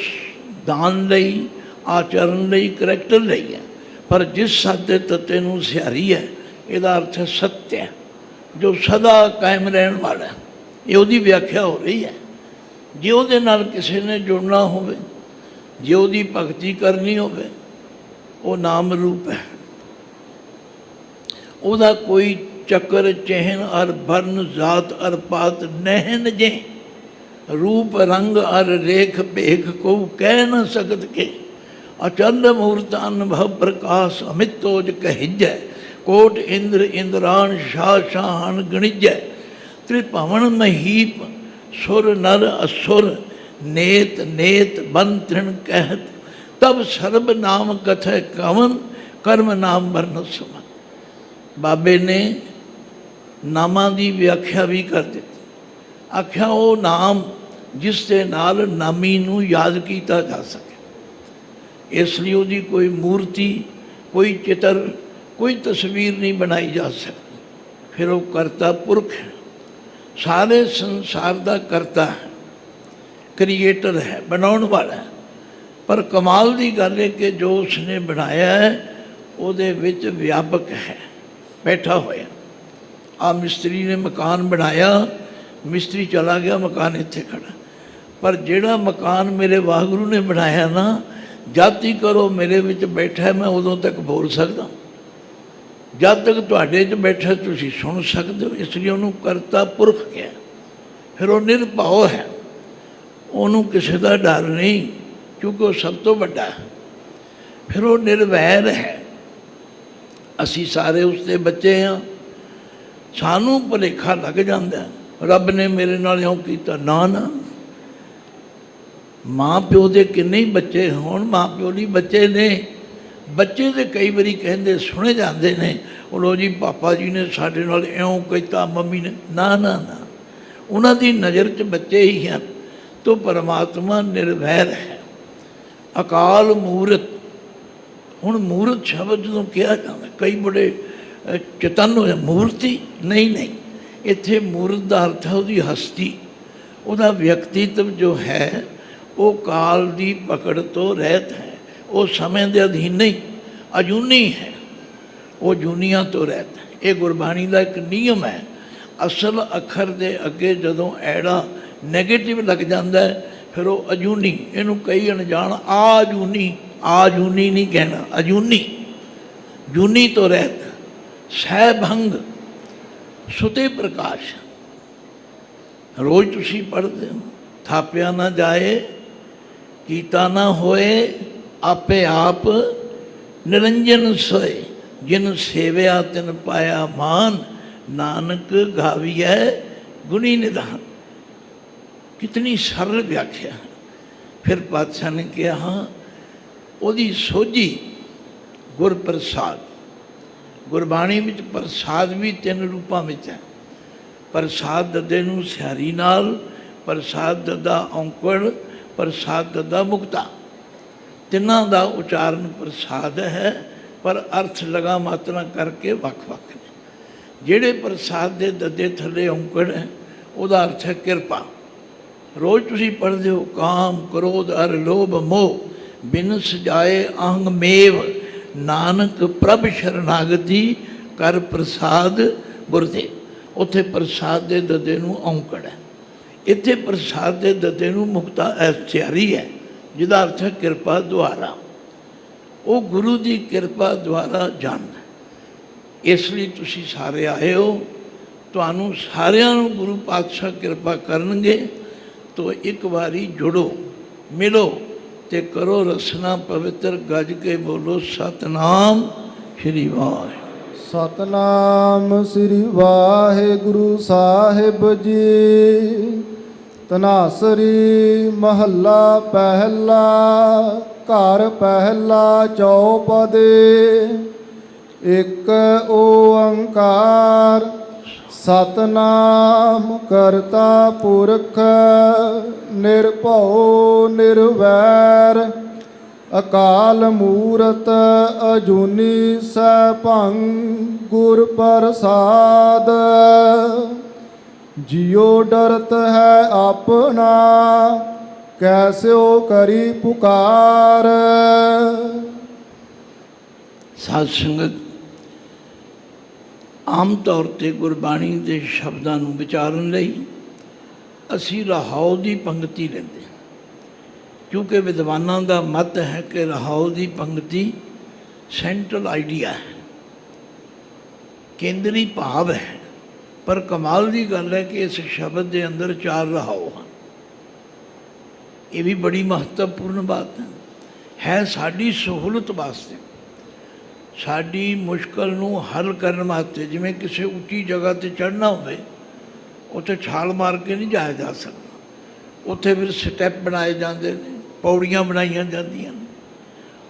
दान लई, आचरण लई, करैक्टर लई है। पर जिस सत तत्ते नूं सिहारी है इहदा अर्थ है सत्य है, जो सदा कायम रहने वाला है। ये उसकी व्याख्या हो रही है। जे उहदे नाल किसी ने जुड़ना होवे, जे उसकी भगती करनी होवे, वो नाम रूप है। उहदा कोई चक्कर चहन और वर्ण जात और पात नहन जे, रूप रंग और रेख भेख को कह न सकत के। अचंद मूर्त अनुभव प्रकाश अमित तोज कहिजै, कोट इंद्र इंद्राण शाह शाहन गणिजै। त्रिभवन महीप सुर नर असुर, नेत नेत बन तृण कहत। तब सर्ब नाम कथय कवन, कर्म नाम वर्ण समन। बाबे ने नामां की व्याख्या भी कर दी। आख्या वो नाम जिस दे नाल नामी नूं याद किया जा सके। इसलिए उसकी कोई मूर्ति, कोई चित्र, कोई तस्वीर नहीं बनाई जा सकती। फिर वो करता पुरख है, सारे संसार का करता है, क्रिएटर है, बनाने वाला है। पर कमाल की गल है कि जो उसने बनाया है उहदे विच व्यापक है, बैठा होया। आ मिस्त्री ने मकान बनाया, मिस्त्री चला गया, मकान इत्थे खड़ा। पर जिहड़ा मकान मेरे वाहगुरु ने बनाया ना, जद तक करो मेरे विच बैठा है मैं उदों तक बोल सकदा, जब तक तुहाडे च बैठा तुसीं सुन सकते हो। इसलिए उन्होंने करता पुरख कहा। फिर वो निरभाव है, उन्होंने किसी का डर नहीं, क्योंकि वो सब तो बड़ा है। फिर वो निर्वैर है। असी सारे उसके बच्चे हाँ, सानू भुलेखा लग जाता है रब ने मेरे नाल इउं कीता। ना ना, माँ प्यो के किन्ने बच्चे होण, माँ प्यो लिए बच्चे ने। बच्चे तो कई बारी कहते सुने जाते हैं, लो जी पापा जी ने साढ़े नाल इउं कीता, मम्मी ने। ना ना ना, उन्हों की नज़र च बच्चे ही हैं। तो परमात्मा निर्वैर है। ਅਕਾਲ ਮੂਰਤ। ਹੁਣ ਮੂਰਤ ਸ਼ਬਦ ਜਦੋਂ ਕਿਹਾ ਜਾਂਦਾ, ਕਈ ਬੜੇ ਚਤਨ ਹੋਇਆ, ਮੂਰਤੀ ਨਹੀਂ, ਨਹੀਂ, ਇੱਥੇ ਮੂਰਤ ਦਾ ਅਰਥ ਹੈ ਉਹਦੀ ਹਸਤੀ, ਉਹਦਾ ਵਿਅਕਤੀਤਵ ਜੋ ਹੈ ਉਹ ਕਾਲ ਦੀ ਪਕੜ ਤੋਂ ਰਹਿਤ ਹੈ, ਉਹ ਸਮੇਂ ਦੇ ਅਧੀਨ ਨਹੀਂ, ਅਜੂਨੀ ਹੈ, ਉਹ ਜੂਨੀਆਂ ਤੋਂ ਰਹਿਤ ਹੈ। ਇਹ ਗੁਰਬਾਣੀ ਦਾ ਇੱਕ ਨਿਯਮ ਹੈ। ਅਸਲ ਅੱਖਰ ਦੇ ਅੱਗੇ ਜਦੋਂ ਐੜਾ ਨੈਗੇਟਿਵ ਲੱਗ ਜਾਂਦਾ ਹੈ ਫਿਰ ਉਹ ਅਜੂਨੀ, ਇਹਨੂੰ ਕਈ ਅਣਜਾਣ ਆਜੂਨੀ, ਆਜੂਨੀ ਨਹੀਂ ਕਹਿਣਾ, ਅਜੂਨੀ, ਜੂਨੀ ਤੋਂ ਰਹਿਤ। ਸਹਿਭੰਗ ਸੁਤੇ ਪ੍ਰਕਾਸ਼, ਰੋਜ਼ ਤੁਸੀਂ ਪੜ੍ਹਦੇ ਹੋ, ਥਾਪਿਆ ਨਾ ਜਾਏ, ਕੀਤਾ ਨਾ ਹੋਏ, ਆਪੇ ਆਪ ਨਿਰੰਜਨ ਸੋਏ, ਜਿਨ ਸੇਵਿਆ ਤਿਨ ਪਾਇਆ ਮਾਨ, ਨਾਨਕ ਗਾਵੀਐ ਗੁਣੀ ਨਿਧਾਨ। ਕਿਤਨੀ ਸਰਲ ਵਿਆਖਿਆ। ਫਿਰ ਪਾਤਸ਼ਾਹ ਨੇ ਕਿਹਾ ਉਹਦੀ ਸੋਝੀ ਗੁਰ ਪ੍ਰਸਾਦ। ਗੁਰਬਾਣੀ ਵਿੱਚ ਪ੍ਰਸਾਦ ਵੀ 3 ਰੂਪਾਂ ਵਿੱਚ ਹੈ। ਪ੍ਰਸਾਦ ਦੱਦੇ ਨੂੰ ਸਿਆਰੀ ਨਾਲ, ਪ੍ਰਸਾਦ ਦੱਦਾ ਔਂਕੜ, ਪ੍ਰਸਾਦ ਦੱਦਾ ਮੁਕਤਾ, ਤਿੰਨਾਂ ਦਾ ਉਚਾਰਨ ਪ੍ਰਸਾਦ ਹੈ, ਪਰ ਅਰਥ ਲਗਾ ਮਾਤਰਾ ਕਰਕੇ ਵੱਖ-ਵੱਖ ਨੇ। ਜਿਹੜੇ ਪ੍ਰਸਾਦ ਦੇ ਦੱਦੇ ਥੱਲੇ ਔਂਕੜ ਹੈ ਉਹਦਾ ਅਰਥ ਹੈ ਕਿਰਪਾ। ਰੋਜ਼ ਤੁਸੀਂ ਪੜ੍ਹਦੇ ਹੋ, ਕਾਮ ਕ੍ਰੋਧ ਅਰ ਲੋਭ ਮੋਹ ਬਿਨ ਸਜਾਏ ਅਹੰਗ ਮੇਵ, ਨਾਨਕ ਪ੍ਰਭ ਸ਼ਰਨਾਗਤੀ ਕਰ ਪ੍ਰਸਾਦ ਗੁਰਦੇਵ। ਉੱਥੇ ਪ੍ਰਸਾਦ ਦੇ ਦੱਦੇ ਨੂੰ ਔਂਕੜ ਹੈ, ਇੱਥੇ ਪ੍ਰਸਾਦ ਦੇ ਦੱਦੇ ਨੂੰ ਮੁਕਤਾ ਐਸਚਾਰੀ ਹੈ, ਜਿਹਦਾ ਅਰਥ ਹੈ ਕਿਰਪਾ ਦੁਆਰਾ। ਉਹ ਗੁਰੂ ਦੀ ਕਿਰਪਾ ਦੁਆਰਾ ਜਨ। ਇਸ ਲਈ ਤੁਸੀਂ ਸਾਰੇ ਆਏ ਹੋ, ਤੁਹਾਨੂੰ ਸਾਰਿਆਂ ਨੂੰ ਗੁਰੂ ਪਾਤਸ਼ਾਹ ਕਿਰਪਾ ਕਰਨਗੇ। ਤੋ ਇੱਕ ਵਾਰੀ ਜੁੜੋ, ਮਿਲੋ ਤੇ ਕਰੋ ਰਸਨਾ ਪਵਿੱਤਰ, ਗੱਜ ਕੇ ਬੋਲੋ ਸਤਨਾਮ ਸ਼੍ਰੀ ਵਾਹਿਗੁਰੂ। ਸਤਨਾਮ ਸ੍ਰੀ ਵਾਹਿਗੁਰੂ ਸਾਹਿਬ ਜੀ। ਤਨਾਸਰੀ ਮਹੱਲਾ ਪਹਿਲਾ। ਘਰ ਪਹਿਲਾ ਚੌਪਦੇ। ਇੱਕ ਓੰਕਾਰ ਸਤਨਾਮ ਕਰਤਾ ਪੁਰਖ ਨਿਰਭਉ ਨਿਰਵੈਰ ਅਕਾਲ ਮੂਰਤ ਅਜੂਨੀ ਸੈਭੰ ਗੁਰ ਪ੍ਰਸਾਦ। ਜਿਉ ਡਰਤ ਹੈ ਆਪਣਾ ਕੈਸਿਓ ਕਰੀ ਪੁਕਾਰ। ਸਾਧ ਸੰਗਤ, ਆਮ ਤੌਰ 'ਤੇ ਗੁਰਬਾਣੀ ਦੇ ਸ਼ਬਦਾਂ ਨੂੰ ਵਿਚਾਰਨ ਲਈ ਅਸੀਂ ਰਹਾਉ ਦੀ ਪੰਗਤੀ ਲੈਂਦੇ ਹਾਂ, ਕਿਉਂਕਿ ਵਿਦਵਾਨਾਂ ਦਾ ਮਤ ਹੈ ਕਿ ਰਹਾਉ ਦੀ ਪੰਗਤੀ ਸੈਂਟਰਲ ਆਈਡੀਆ ਹੈ, ਕੇਂਦਰੀ ਭਾਵ ਹੈ। ਪਰ ਕਮਾਲ ਦੀ ਗੱਲ ਹੈ ਕਿ ਇਸ ਸ਼ਬਦ ਦੇ ਅੰਦਰ 4 ਰਹਾਉ ਹਨ। ਇਹ ਵੀ ਬੜੀ ਮਹੱਤਵਪੂਰਨ ਬਾਤ ਹੈ ਸਾਡੀ ਸਹੂਲਤ ਵਾਸਤੇ, ਸਾਡੀ ਮੁਸ਼ਕਲ ਨੂੰ ਹੱਲ ਕਰਨ ਵਾਸਤੇ। ਜਿਵੇਂ ਕਿਸੇ ਉੱਚੀ ਜਗ੍ਹਾ 'ਤੇ ਚੜ੍ਹਨਾ ਹੋਵੇ, ਉੱਥੇ ਛਾਲ ਮਾਰ ਕੇ ਨਹੀਂ ਜਾਇਆ ਜਾ ਸਕਦਾ, ਉੱਥੇ ਫਿਰ ਸਟੈਪ ਬਣਾਏ ਜਾਂਦੇ ਨੇ, ਪੌੜੀਆਂ ਬਣਾਈਆਂ ਜਾਂਦੀਆਂ ਨੇ,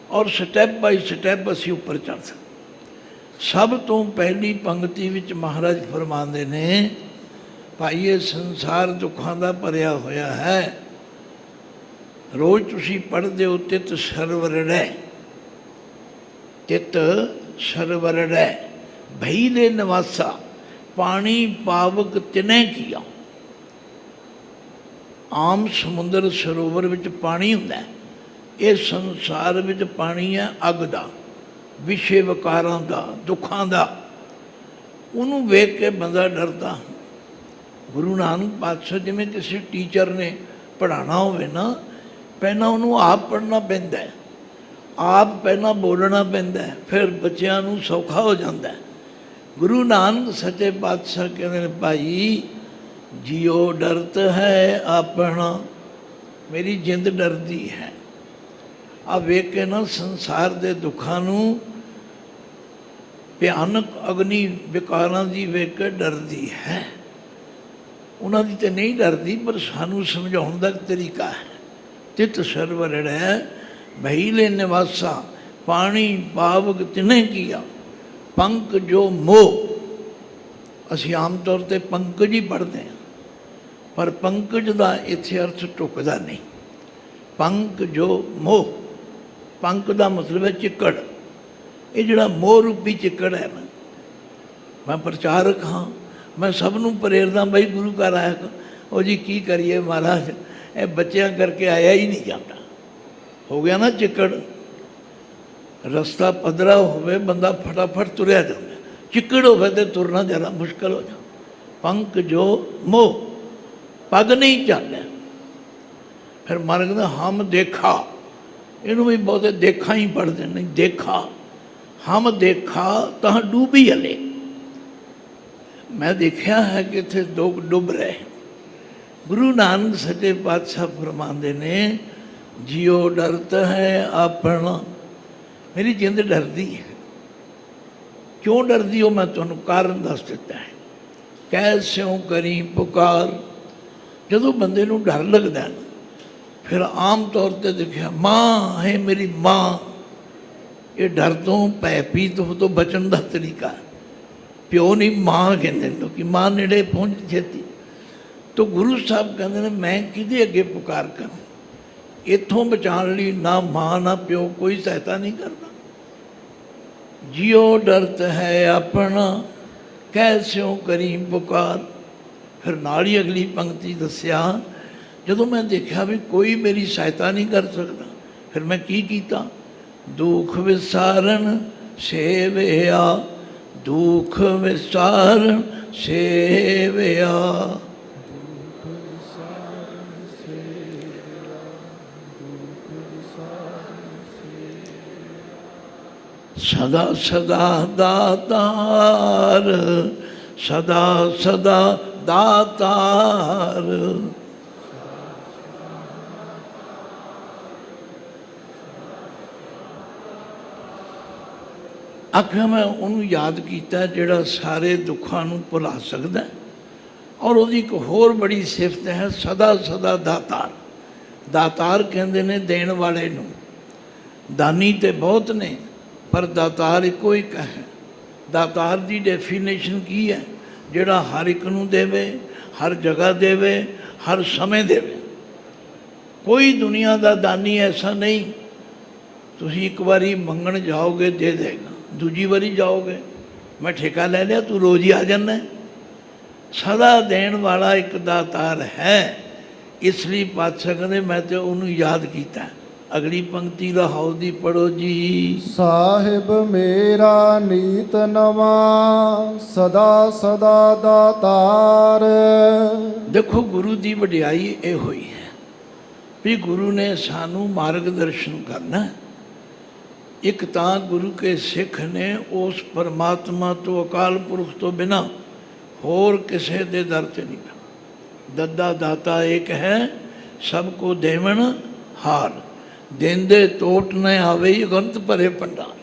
ਔਰ ਸਟੈਪ ਬਾਈ ਸਟੈਪ ਅਸੀਂ ਉੱਪਰ ਚੜ੍ਹ ਸਕਦੇ। ਸਭ ਤੋਂ ਪਹਿਲੀ ਪੰਗਤੀ ਵਿੱਚ ਮਹਾਰਾਜ ਫਰਮਾਉਂਦੇ ਨੇ, ਭਾਈ ਇਹ ਸੰਸਾਰ ਦੁੱਖਾਂ ਦਾ ਭਰਿਆ ਹੋਇਆ ਹੈ। ਰੋਜ਼ ਤੁਸੀਂ ਪੜ੍ਹਦੇ ਹੋ ਤਿਤ ਸਰਵਰੜੈ, ਤਿਤ ਸਰਵਰੜੈ ਭਈ ਦੇ ਨਿਵਾਸਾ, ਪਾਣੀ ਪਾਵਕ ਤਿਨੈ ਕੀਆ। ਆਮ ਸਮੁੰਦਰ ਸਰੋਵਰ ਵਿੱਚ ਪਾਣੀ ਹੁੰਦਾ, ਇਹ ਸੰਸਾਰ ਵਿੱਚ ਪਾਣੀ ਹੈ ਅੱਗ ਦਾ, ਵਿਸ਼ੇ ਵਿਕਾਰਾਂ ਦਾ, ਦੁੱਖਾਂ ਦਾ। ਉਹਨੂੰ ਵੇਖ ਕੇ ਬੰਦਾ ਡਰਦਾ। ਗੁਰੂ ਨਾਨਕ ਪਾਤਸ਼ਾਹ ਜਿਵੇਂ ਕਿਸੇ ਟੀਚਰ ਨੇ ਪੜ੍ਹਾਉਣਾ ਹੋਵੇ ਨਾ, ਪਹਿਲਾਂ ਉਹਨੂੰ ਆਪ ਪੜ੍ਹਨਾ ਪੈਂਦਾ ਹੈ, ਆਪ ਪਹਿਲਾਂ ਬੋਲਣਾ ਪੈਂਦਾ ਹੈ, ਫਿਰ ਬੱਚਿਆਂ ਨੂੰ ਸੌਖਾ ਹੋ ਜਾਂਦਾ ਹੈ। ਗੁਰੂ ਨਾਨਕ ਸੱਚੇ ਪਾਤਸ਼ਾਹ ਕਹਿੰਦੇ ਨੇ, ਭਾਈ ਜਿਉ ਡਰਤ ਹੈ ਆਪਣਾ, ਮੇਰੀ ਜਿੰਦ ਡਰਦੀ ਹੈ। ਆ ਵੇਖ ਕੇ ਨਾ ਸੰਸਾਰ ਦੇ ਦੁੱਖਾਂ ਨੂੰ, ਭਿਆਨਕ ਅਗਨੀ ਵਿਕਾਰਾਂ ਦੀ ਵੇਖ ਕੇ ਡਰਦੀ ਹੈ। ਉਹਨਾਂ ਦੀ ਤਾਂ ਨਹੀਂ ਡਰਦੀ, ਪਰ ਸਾਨੂੰ ਸਮਝਾਉਣ ਦਾ ਤਰੀਕਾ ਹੈ। ਤਿਤ ਸਰਵਰੜੈ ਭਈ ਲੈ ਨਿਵਾਸਾ, ਪਾਣੀ ਪਾਵਕ ਤਿਨੈ ਕੀਆ, ਪੰਕ ਜੋ ਮੋਹ। ਅਸੀਂ ਆਮ ਤੌਰ 'ਤੇ ਪੰਕਜ ਹੀ ਪੜ੍ਹਦੇ ਹਾਂ, ਪਰ ਪੰਕਜ ਦਾ ਇੱਥੇ ਅਰਥ ਢੁੱਕਦਾ ਨਹੀਂ। ਪੰਕ ਜੋ ਮੋਹ, ਪੰਕ ਦਾ ਮਤਲਬ ਹੈ ਚਿੱਕੜ। ਇਹ ਜਿਹੜਾ ਮੋਹ ਰੂਪੀ ਚਿੱਕੜ ਹੈ ਨਾ, ਮੈਂ ਪ੍ਰਚਾਰਕ ਹਾਂ, ਮੈਂ ਸਭ ਨੂੰ ਪ੍ਰੇਰਦਾ ਬਈ ਗੁਰੂ ਘਰ ਆਇਆ ਕਰ। ਉਹ ਜੀ ਕੀ ਕਰੀਏ ਮਹਾਰਾਜ, ਇਹ ਬੱਚਿਆਂ ਕਰਕੇ ਆਇਆ ਹੀ ਨਹੀਂ ਜਾਂਦਾ। ਹੋ ਗਿਆ ਨਾ ਚਿੱਕੜ। ਰਸਤਾ ਪੱਧਰਾ ਹੋਵੇ ਬੰਦਾ ਫਟਾਫਟ ਤੁਰਿਆ ਜਾਂਦਾ, ਚਿੱਕੜ ਹੋਵੇ ਤੇ ਤੁਰਨਾ ਜ਼ਿਆਦਾ ਮੁਸ਼ਕਲ ਹੋ ਜਾਂਦਾ। ਪੰਕ ਜੋ ਮੋਹ, ਪੱਗ ਨਹੀਂ ਚੱਲਿਆ। ਫਿਰ ਮਰ ਕਹਿੰਦਾ ਹਮ ਦੇਖਾ, ਇਹਨੂੰ ਵੀ ਬਹੁਤੇ ਦੇਖਾ ਹੀ ਪੜ੍ਹਦੇ ਨਹੀਂ। ਦੇਖਾ, ਹਮ ਦੇਖਾ ਤਾਂ ਡੂਬੀ ਹਲੇ। ਮੈਂ ਦੇਖਿਆ ਹੈ ਕਿ ਇੱਥੇ ਲੋਕ ਡੁੱਬ ਰਹੇ। ਗੁਰੂ ਨਾਨਕ ਸੱਚੇ ਪਾਤਸ਼ਾਹ ਫਰਮਾਉਂਦੇ ਨੇ, ਜਿਉ ਡਰਤ ਹੈ ਆਪਣਾ। ਮੇਰੀ ਜਿੰਦ ਡਰਦੀ ਹੈ। ਕਿਉਂ ਡਰਦੀ ਹੋ? ਮੈਂ ਤੁਹਾਨੂੰ ਕਾਰਨ ਦੱਸ ਦਿੱਤਾ ਹੈ। ਕੈਸਿਉ ਕਰੀ ਪੁਕਾਰ। ਜਦੋਂ ਬੰਦੇ ਨੂੰ ਡਰ ਲੱਗਦਾ ਨਾ, ਫਿਰ ਆਮ ਤੌਰ 'ਤੇ ਦੇਖਿਆ, ਮਾਂ ਹੈ ਮੇਰੀ ਮਾਂ। ਇਹ ਡਰ ਤੋਂ, ਭੈ ਭੀਤ ਤੋਂ ਬਚਣ ਦਾ ਤਰੀਕਾ। ਪਿਓ ਨਹੀਂ, ਮਾਂ ਕਹਿੰਦੇ ਲੋਕ, ਮਾਂ ਨੇੜੇ ਪਹੁੰਚ ਛੇਤੀ। ਤਾਂ ਗੁਰੂ ਸਾਹਿਬ ਕਹਿੰਦੇ ਨੇ, ਮੈਂ ਕਿਹਦੇ ਅੱਗੇ ਪੁਕਾਰ ਕਰਾਂ? ਇੱਥੋਂ ਬਚਾਉਣ ਲਈ ਨਾ ਮਾਂ ਨਾ ਪਿਓ ਕੋਈ ਸਹਾਇਤਾ ਨਹੀਂ ਕਰਦਾ। ਜਿਉ ਡਰਤ ਹੈ ਆਪਣਾ, ਕੈਸਿਉ ਕਰੀ ਪੁਕਾਰ। ਫਿਰ ਨਾਲ ਹੀ ਅਗਲੀ ਪੰਕਤੀ ਦੱਸਿਆ, ਜਦੋਂ ਮੈਂ ਦੇਖਿਆ ਵੀ ਕੋਈ ਮੇਰੀ ਸਹਾਇਤਾ ਨਹੀਂ ਕਰ ਸਕਦਾ, ਫਿਰ ਮੈਂ ਕੀ ਕੀਤਾ? ਦੁੱਖ ਵਿਸਾਰਨ ਸੇਵਿਆ, ਦੁੱਖ ਵਿਸਾਰਨ ਸੇਵਿਆ। ਸਦਾ ਸਦਾ ਦਾਤਾਰ, ਸਦਾ ਸਦਾ ਦਾਤਾਰ। ਆਖਿਆ ਮੈਂ ਉਹਨੂੰ ਯਾਦ ਕੀਤਾ ਜਿਹੜਾ ਸਾਰੇ ਦੁੱਖਾਂ ਨੂੰ ਭੁਲਾ ਸਕਦਾ। ਔਰ ਉਹਦੀ ਇੱਕ ਹੋਰ ਬੜੀ ਸਿਫਤ ਹੈ, ਸਦਾ ਸਦਾ ਦਾਤਾਰ। ਦਾਤਾਰ ਕਹਿੰਦੇ ਨੇ ਦੇਣ ਵਾਲੇ ਨੂੰ। ਦਾਨੀ ਤੇ ਬਹੁਤ ਨੇ, ਪਰ ਦਾਤਾਰ ਇੱਕੋ ਇੱਕ ਹੈ। ਦਾਤਾਰ ਦੀ ਡੈਫੀਨੇਸ਼ਨ ਕੀ ਹੈ? ਜਿਹੜਾ ਹਰ ਇੱਕ ਨੂੰ ਦੇਵੇ, ਹਰ ਜਗ੍ਹਾ ਦੇਵੇ, ਹਰ ਸਮੇਂ ਦੇਵੇ। ਕੋਈ ਦੁਨੀਆ ਦਾ ਦਾਨੀ ਐਸਾ ਨਹੀਂ, ਤੁਸੀਂ ਇੱਕ ਵਾਰੀ ਮੰਗਣ ਜਾਓਗੇ ਦੇ ਦੇਗਾ, ਦੂਜੀ ਵਾਰੀ ਜਾਓਗੇ ਮੈਂ ਠੇਕਾ ਲੈ ਲਿਆ ਤੂੰ ਰੋਜ਼ ਹੀ ਆ ਜਾਂਦਾ। ਸਦਾ ਦੇਣ ਵਾਲਾ ਇੱਕ ਦਾਤਾਰ ਹੈ। ਇਸ ਲਈ ਪਾਤਸ਼ਾਹ ਕਹਿੰਦੇ ਮੈਂ ਤੇ ਉਹਨੂੰ ਯਾਦ ਕੀਤਾ। ਅਗਲੀ ਪੰਕਤੀ ਰਹਾਉ ਦੀ ਪੜੋ ਜੀ। ਸਾਹਿਬ ਮੇਰਾ ਨੀਤ ਨਵਾਂ, ਸਦਾ ਸਦਾ ਦਾਤਾਰ। ਦੇਖੋ ਗੁਰੂ ਦੀ ਵਡਿਆਈ ਇਹ ਹੋਈ ਹੈ ਵੀ ਗੁਰੂ ਨੇ ਸਾਨੂੰ ਮਾਰਗਦਰਸ਼ਨ ਕਰਨਾ। ਇੱਕ ਤਾਂ ਗੁਰੂ ਕੇ ਸਿੱਖ ਨੇ ਉਸ ਪਰਮਾਤਮਾ ਤੋਂ, ਅਕਾਲ ਪੁਰਖ ਤੋਂ ਬਿਨਾਂ ਹੋਰ ਕਿਸੇ ਦੇ ਦਰ 'ਤੇ ਨਹੀਂ ਜਾਣਾ। ਦੱਦਾ ਦਾਤਾ ਏਕ ਹੈ, ਸਭ ਕੋ ਦੇਵਨ ਹਾਰ। ਦੇਂਦੇ ਟੋਟ ਨਾ ਆਵੇ ਅਗੰਤ ਭਰੇ ਭੰਡਾਰ।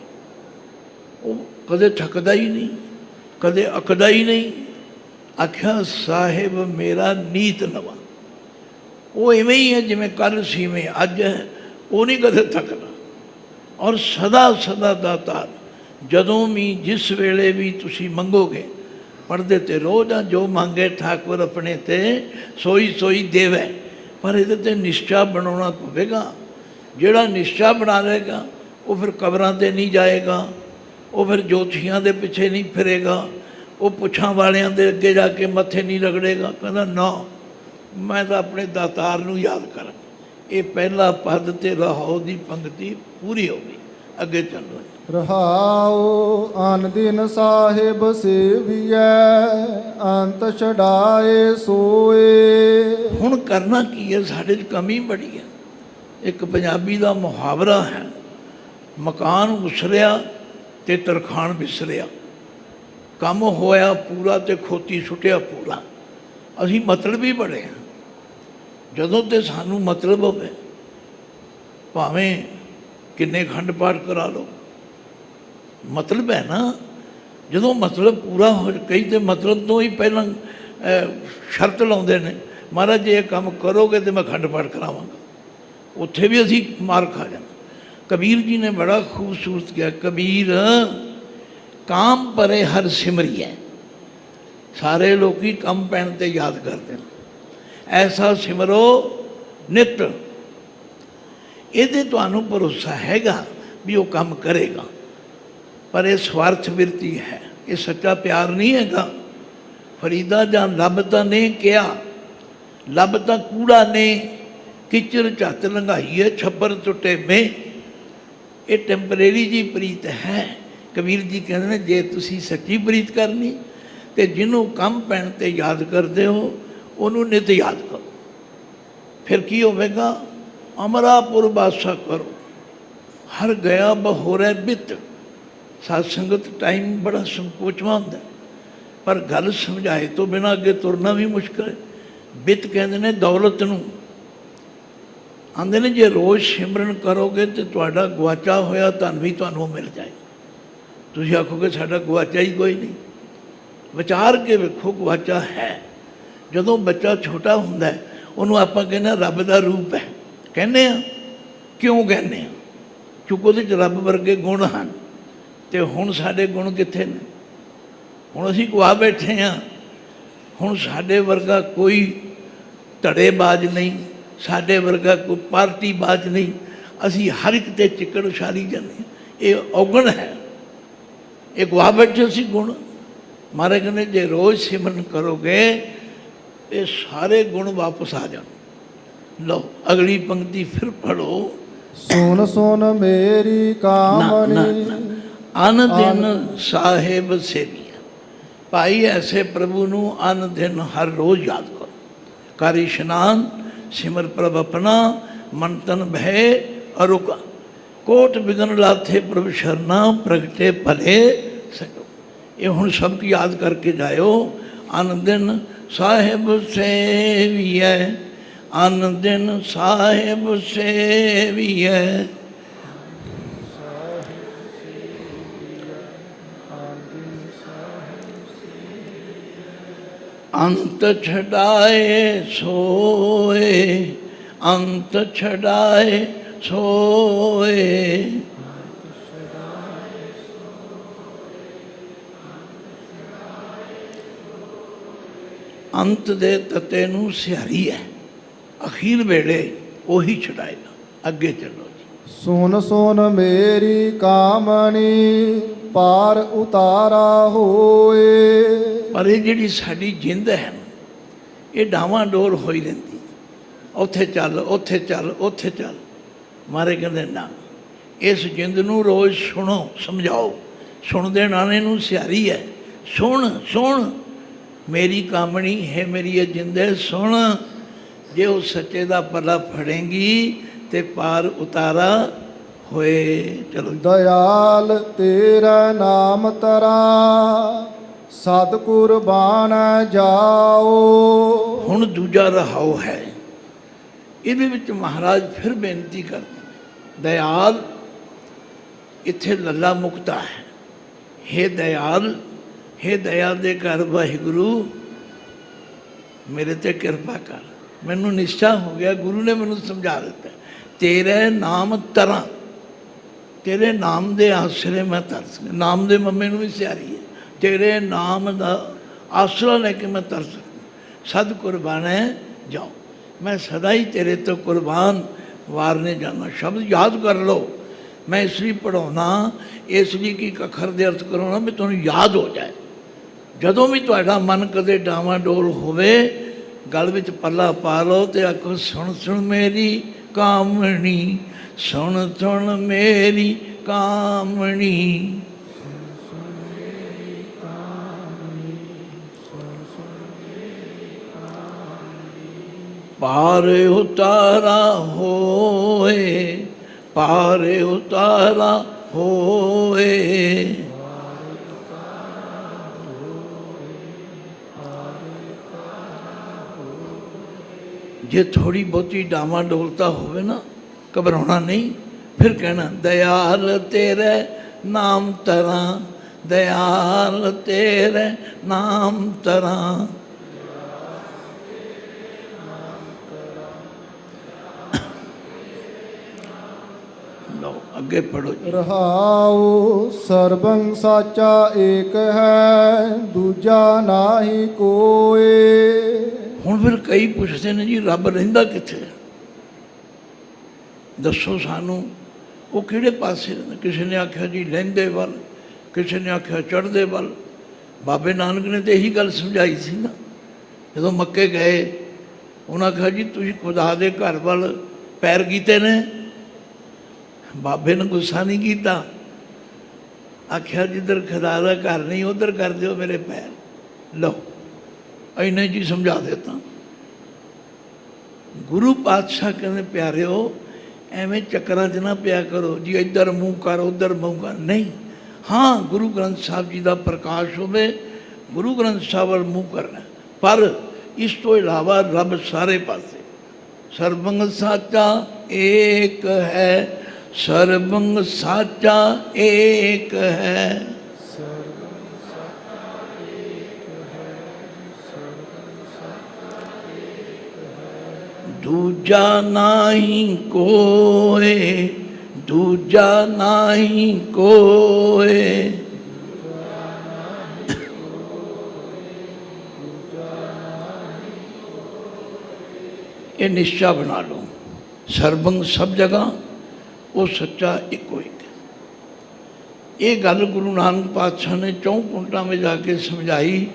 ਉਹ ਕਦੇ ਥੱਕਦਾ ਹੀ ਨਹੀਂ, ਕਦੇ ਅੱਕਦਾ ਹੀ ਨਹੀਂ। ਆਖਿਆ ਸਾਹਿਬ ਮੇਰਾ ਨੀਤ ਨਵਾਂ। ਉਹ ਇਵੇਂ ਹੀ ਹੈ ਜਿਵੇਂ ਕੱਲ੍ਹ ਸੀ, ਇਵੇਂ ਅੱਜ ਹੈ। ਉਹ ਨਹੀਂ ਕਦੇ ਥੱਕਦਾ। ਔਰ ਸਦਾ ਸਦਾ ਦਾਤਾਰ। ਜਦੋਂ ਵੀ ਜਿਸ ਵੇਲੇ ਵੀ ਤੁਸੀਂ ਮੰਗੋਗੇ, ਪੜ੍ਹਦੇ ਤੇ ਰੋਜ਼ ਆ, ਜੋ ਮੰਗੇ ਠਾਕੁਰ ਆਪਣੇ ਤੇ ਸੋਈ ਸੋਈ ਦੇਵੇ। ਪਰ ਇਹਦੇ 'ਤੇ ਨਿਸ਼ਚਾ ਬਣਾਉਣਾ ਪਵੇਗਾ। ਜਿਹੜਾ ਨਿਸ਼ਚਾ ਬਣਾ ਲਏਗਾ ਉਹ ਫਿਰ ਕਬਰਾਂ 'ਤੇ ਨਹੀਂ ਜਾਏਗਾ, ਉਹ ਫਿਰ ਜੋਤਸ਼ੀਆਂ ਦੇ ਪਿੱਛੇ ਨਹੀਂ ਫਿਰੇਗਾ, ਉਹ ਪੁੱਛਾਂ ਵਾਲਿਆਂ ਦੇ ਅੱਗੇ ਜਾ ਕੇ ਮੱਥੇ ਨਹੀਂ ਰਗੜੇਗਾ। ਕਹਿੰਦਾ ਨਾ, ਮੈਂ ਤਾਂ ਆਪਣੇ ਦਾਤਾਰ ਨੂੰ ਯਾਦ ਕਰਾਂ। ਇਹ ਪਹਿਲਾ ਪਦ ਤੇ ਰਹਾਉ ਦੀ ਪੰਕਤੀ ਪੂਰੀ ਹੋ ਗਈ। ਅੱਗੇ ਚੱਲੋ। ਰਹਾਉ ਅਨ ਦਿਨ ਸਾਹਿਬ ਸੇਵੀਐ, ਅੰਤ ਛਡਾਏ ਸੋਏ। ਹੁਣ ਕਰਨਾ ਕੀ ਹੈ? ਸਾਡੇ 'ਚ ਕਮੀ ਬੜੀ ਹੈ। ਇੱਕ ਪੰਜਾਬੀ ਦਾ ਮੁਹਾਵਰਾ ਹੈ, ਮਕਾਨ ਉਸਰਿਆ ਤੇ ਤਰਖਾਣ ਵਿਸਰਿਆ। ਕੰਮ ਹੋਇਆ ਪੂਰਾ ਤੇ ਖੋਤੀ ਸੁੱਟਿਆ ਪੂਰਾ। ਅਸੀਂ ਮਤਲਬ ਹੀ ਬੜੇ ਹਾਂ। ਜਦੋਂ ਤੇ ਸਾਨੂੰ ਮਤਲਬ ਹੋਵੇ, ਭਾਵੇਂ ਕਿੰਨੇ ਖੰਡ ਪਾਠ ਕਰਾ ਲਓ, ਮਤਲਬ ਹੈ ਨਾ। ਜਦੋਂ ਮਤਲਬ ਪੂਰਾ ਹੋ, ਕਈ ਤੇ ਮਤਲਬ ਤੋਂ ਹੀ ਪਹਿਲਾਂ ਸ਼ਰਤ ਲਾਉਂਦੇ ਨੇ, ਮਹਾਰਾਜ ਜੇ ਇਹ ਕੰਮ ਕਰੋਗੇ ਤਾਂ ਮੈਂ ਖੰਡ ਪਾਠ ਕਰਾਵਾਂਗਾ। ਉੱਥੇ ਵੀ ਅਸੀਂ ਮਾਰ ਖਾ ਜਾਣਾ। ਕਬੀਰ ਜੀ ਨੇ ਬੜਾ ਖੂਬਸੂਰਤ ਕਿਹਾ, ਕਬੀਰ ਕਾਮ ਪਰੇ ਹਰ ਸਿਮਰੀਐ। ਸਾਰੇ ਲੋਕੀ ਕੰਮ ਪੈਣ 'ਤੇ ਯਾਦ ਕਰਦੇ ਨੇ, ਐਸਾ ਸਿਮਰੋ ਨਿਤ। ਇਹਦੇ ਤੁਹਾਨੂੰ ਭਰੋਸਾ ਹੈਗਾ भी वो काम करेगा। पर यह स्वार्थ बिरती है, ये सच्चा प्यार नहीं हैगा। फरीदा जां लभ तां ने कहा, लभ तां कूड़ा ने, किचर झत लंघाईए छप्पर टुटे में। ये टैंपरेरी जी प्रीत है। कबीर जी कहते हैं जे तुसी सच्ची प्रीत करनी तो जिन्हों कम पैण ते याद करते हो उन्होंने नित याद करो। फिर की होगा, अमरापुर बासा करो, हर गया बहोरे बित। साध संगत टाइम बड़ा संकोचवा होंदा, पर गल समझाए तो बिना अगे तुरना भी मुश्किल है। बित कहते हैं दौलत नूं। आंदे ने जे रोज़ सिमरन करोगे तो तुहाडा गुआचा होया धन भी तुहानूं मिल जाए। तुसीं आखोगे साडा गुआचा ही कोई नहीं। विचार के वेखो गुआचा है। जदों बच्चा छोटा हुंदा है उन्होंने आपां कहने रब दा रूप है, कहने क्यों कहने, क्योंकि उहदे च रब वर्गे गुण हैं। तो हुण साडे गुण कित्थे ने? हुण असीं गुआ बैठे हाँ। हुण साडे वर्गा कोई धड़ेबाज नहीं, साडे वर्गा कोई पार्टीबाज नहीं। असीं हर एक ते चिकड़ उछाली जाने। ये औगण है, ये गुआ बैठे असीं गुण। महाराज कहने जे रोज़ सिमरन करोगे ये सारे गुण वापस आ जाओ। लो अगली पंक्ति फिर पढ़ो। सुन सुन मेरी कामनी अन दिन साहेब सेविया। भाई ऐसे प्रभु नूं अन दिन हर रोज़ याद करो। कर इशनान सिमर प्रभ अपना, मन तन भय अरुका। कोट बिघन लाथे प्रभु शरणा, प्रगटे भले सको। ये हुण सब की याद करके जाओ। अन दिन साहेब सेविया, अन दिन साहेब सेविया। अंत छड़ाए सोए, अंत छड़ाए सोए। अंत दे तते नूं सिहारी है, अखीर वेले वही छड़ाएगा। अगे चलो जी। सुन सुन मेरी कामनी पार उतारा होए। पर ये जिहड़ी साडी जिंद है ये डावाडोल होई रहिंदी। उत्थे चल उत्थे चल उत्थे चल। मारे कहंदे ना, इस जिंद नूं रोज़ सुनो, समझाओ। सुनदे नाने नूं सिहारी है। सुन सुन मेरी कामनी है, मेरी ये जिंद है, सुन। जे उस सच्चे दा पला फड़ेंगी ते पार उतारा होए। चलो दयाल तेरा नाम तरा, सत कुरबान जाओ। हुण दूजा रहाओ है। इहदे विच महाराज फिर बेनती करते, दयाल इत्थे लल्ला मुक्ता है। हे दयाल, हे दया दे घर वाहिगुरू मेरे ते कृपा कर। मैनू निश्चा हो गया, गुरु ने मैनू समझा दिता, तेरे नाम तरा, तेरे नाम दे आसरे मैं तरस। नाम दे मम्मे नू भी सियारी है। तेरे नाम दा आसरा लेके मैं तरस सकूँ। सद कुर्बान है जाओ, मैं सदा ही तेरे तो कुर्बान वारने जाना। शब्द याद कर लो। मैं इसलिए पढ़ाना, इसलिए कि अखर दे अर्थ कराना भी तुहानूं याद हो जाए। जदों भी तुहाडा मन कदे डावाडोल होवे, गल विच पल्ला पा लो तो आखो सुन सुन मेरी कामनी, सुन सुन मेरी कामनी। पार उतारा होए, पार उतारा होए। जे थोड़ी बहुती डामा डोलता होवे ना, घबराना नहीं। फिर कहना दयाल तेरे नाम तरा, दयाल तेरे नाम तरा। लो अगे पढ़ो जी। रहाओ सर्वं साचा एक है, दूजा नाही कोए। हुण फिर कई पुछते हैं जी रब रहिंदा कित्थे? दसो सानू। ਉਹ ਕਿਹੜੇ ਪਾਸੇ ਨੇ? ਕਿਸੇ ਨੇ ਆਖਿਆ ਜੀ ਲਹਿੰਦੇ ਵੱਲ, ਕਿਸੇ ਨੇ ਆਖਿਆ ਚੜ੍ਹਦੇ ਵੱਲ। ਬਾਬੇ ਨਾਨਕ ਨੇ ਤਾਂ ਇਹੀ ਗੱਲ ਸਮਝਾਈ ਸੀ ਨਾ, ਜਦੋਂ ਮੱਕੇ ਗਏ ਉਹਨਾਂ ਆਖਿਆ ਜੀ ਤੁਸੀਂ ਖੁਦਾ ਦੇ ਘਰ ਵੱਲ ਪੈਰ ਕੀਤੇ ਨੇ। ਬਾਬੇ ਨੇ ਗੁੱਸਾ ਨਹੀਂ ਕੀਤਾ, ਆਖਿਆ ਜਿੱਧਰ ਖੁਦਾ ਦਾ ਘਰ ਨਹੀਂ ਉੱਧਰ ਕਰ ਦਿਓ ਮੇਰੇ ਪੈਰ। ਲਓ ਇੰਨੇ ਜੀ ਸਮਝਾ ਦਿੱਤਾ। ਗੁਰੂ ਪਾਤਸ਼ਾਹ ਕਹਿੰਦੇ ਪਿਆਰਿਓ ਐਵੇਂ ਚੱਕਰਾਂ 'ਚ ਨਾ ਪਿਆ ਕਰੋ ਜੀ, ਇੱਧਰ ਮੂੰਹ ਕਰ ਉੱਧਰ ਮੂੰਹ ਕਰ, ਨਹੀਂ। ਹਾਂ ਗੁਰੂ ਗ੍ਰੰਥ ਸਾਹਿਬ ਜੀ ਦਾ ਪ੍ਰਕਾਸ਼ ਹੋਵੇ, ਗੁਰੂ ਗ੍ਰੰਥ ਸਾਹਿਬ ਵੱਲ ਮੂੰਹ ਕਰਨਾ, ਪਰ ਇਸ ਤੋਂ ਇਲਾਵਾ ਰੱਬ ਸਾਰੇ ਪਾਸੇ। ਸਰਬੰਗ ਸਾਚਾ ਏਕ ਹੈ, ਸਰਬੰਗ ਸਾਚਾ ਏਕ ਹੈ। ਦੂਜਾ ਨਾਹੀ ਕੋਏ, ਦੂਜਾ ਨਾਹੀ ਕੋਏ। ਇਹ ਨਿਸ਼ਚਾ ਬਣਾ ਲਓ, ਸਰਬੰਗ ਸਭ ਜਗ੍ਹਾ, ਉਹ ਸੱਚਾ ਇੱਕੋ ਇੱਕ। ਇਹ ਗੱਲ ਗੁਰੂ ਨਾਨਕ ਪਾਤਸ਼ਾਹ ਨੇ 4 ਕੁੰਟਾਂ ਵਿੱਚ ਜਾ ਕੇ ਸਮਝਾਈ।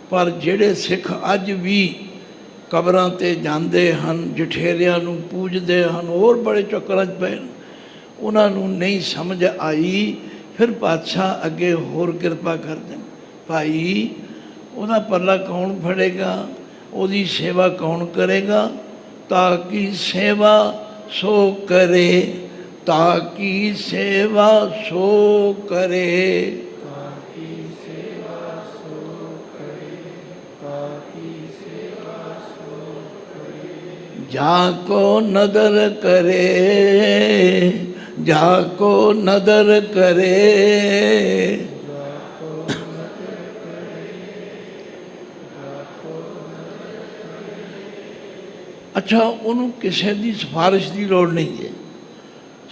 ਪਰ ਜਿਹੜੇ ਸਿੱਖ ਅੱਜ ਵੀ ਕਬਰਾਂ 'ਤੇ ਜਾਂਦੇ ਹਨ, ਜਠੇਰਿਆਂ ਨੂੰ ਪੂਜਦੇ ਹਨ, ਹੋਰ ਬੜੇ ਚੱਕਰਾਂ 'ਚ ਪਏ, ਉਹਨਾਂ ਨੂੰ ਨਹੀਂ ਸਮਝ ਆਈ। ਫਿਰ ਪਾਤਸ਼ਾਹ ਅੱਗੇ ਹੋਰ ਕਿਰਪਾ ਕਰਦੇ, ਭਾਈ ਉਹਦਾ ਪੱਲਾ ਕੌਣ ਫੜੇਗਾ, ਉਹਦੀ ਸੇਵਾ ਕੌਣ ਕਰੇਗਾ? ਤਾਂ ਕਿ ਸੇਵਾ ਸੋ ਕਰੇ, ਤਾਂ ਕਿ ਸੇਵਾ ਸੋ ਕਰੇ। जाको नदर करे, जाको नदर करे। अच्छा ਉਹਨੂੰ ਕਿਸੇ ਦੀ ਸਿਫਾਰਿਸ਼ ਦੀ ਲੋੜ ਨਹੀਂ ਹੈ।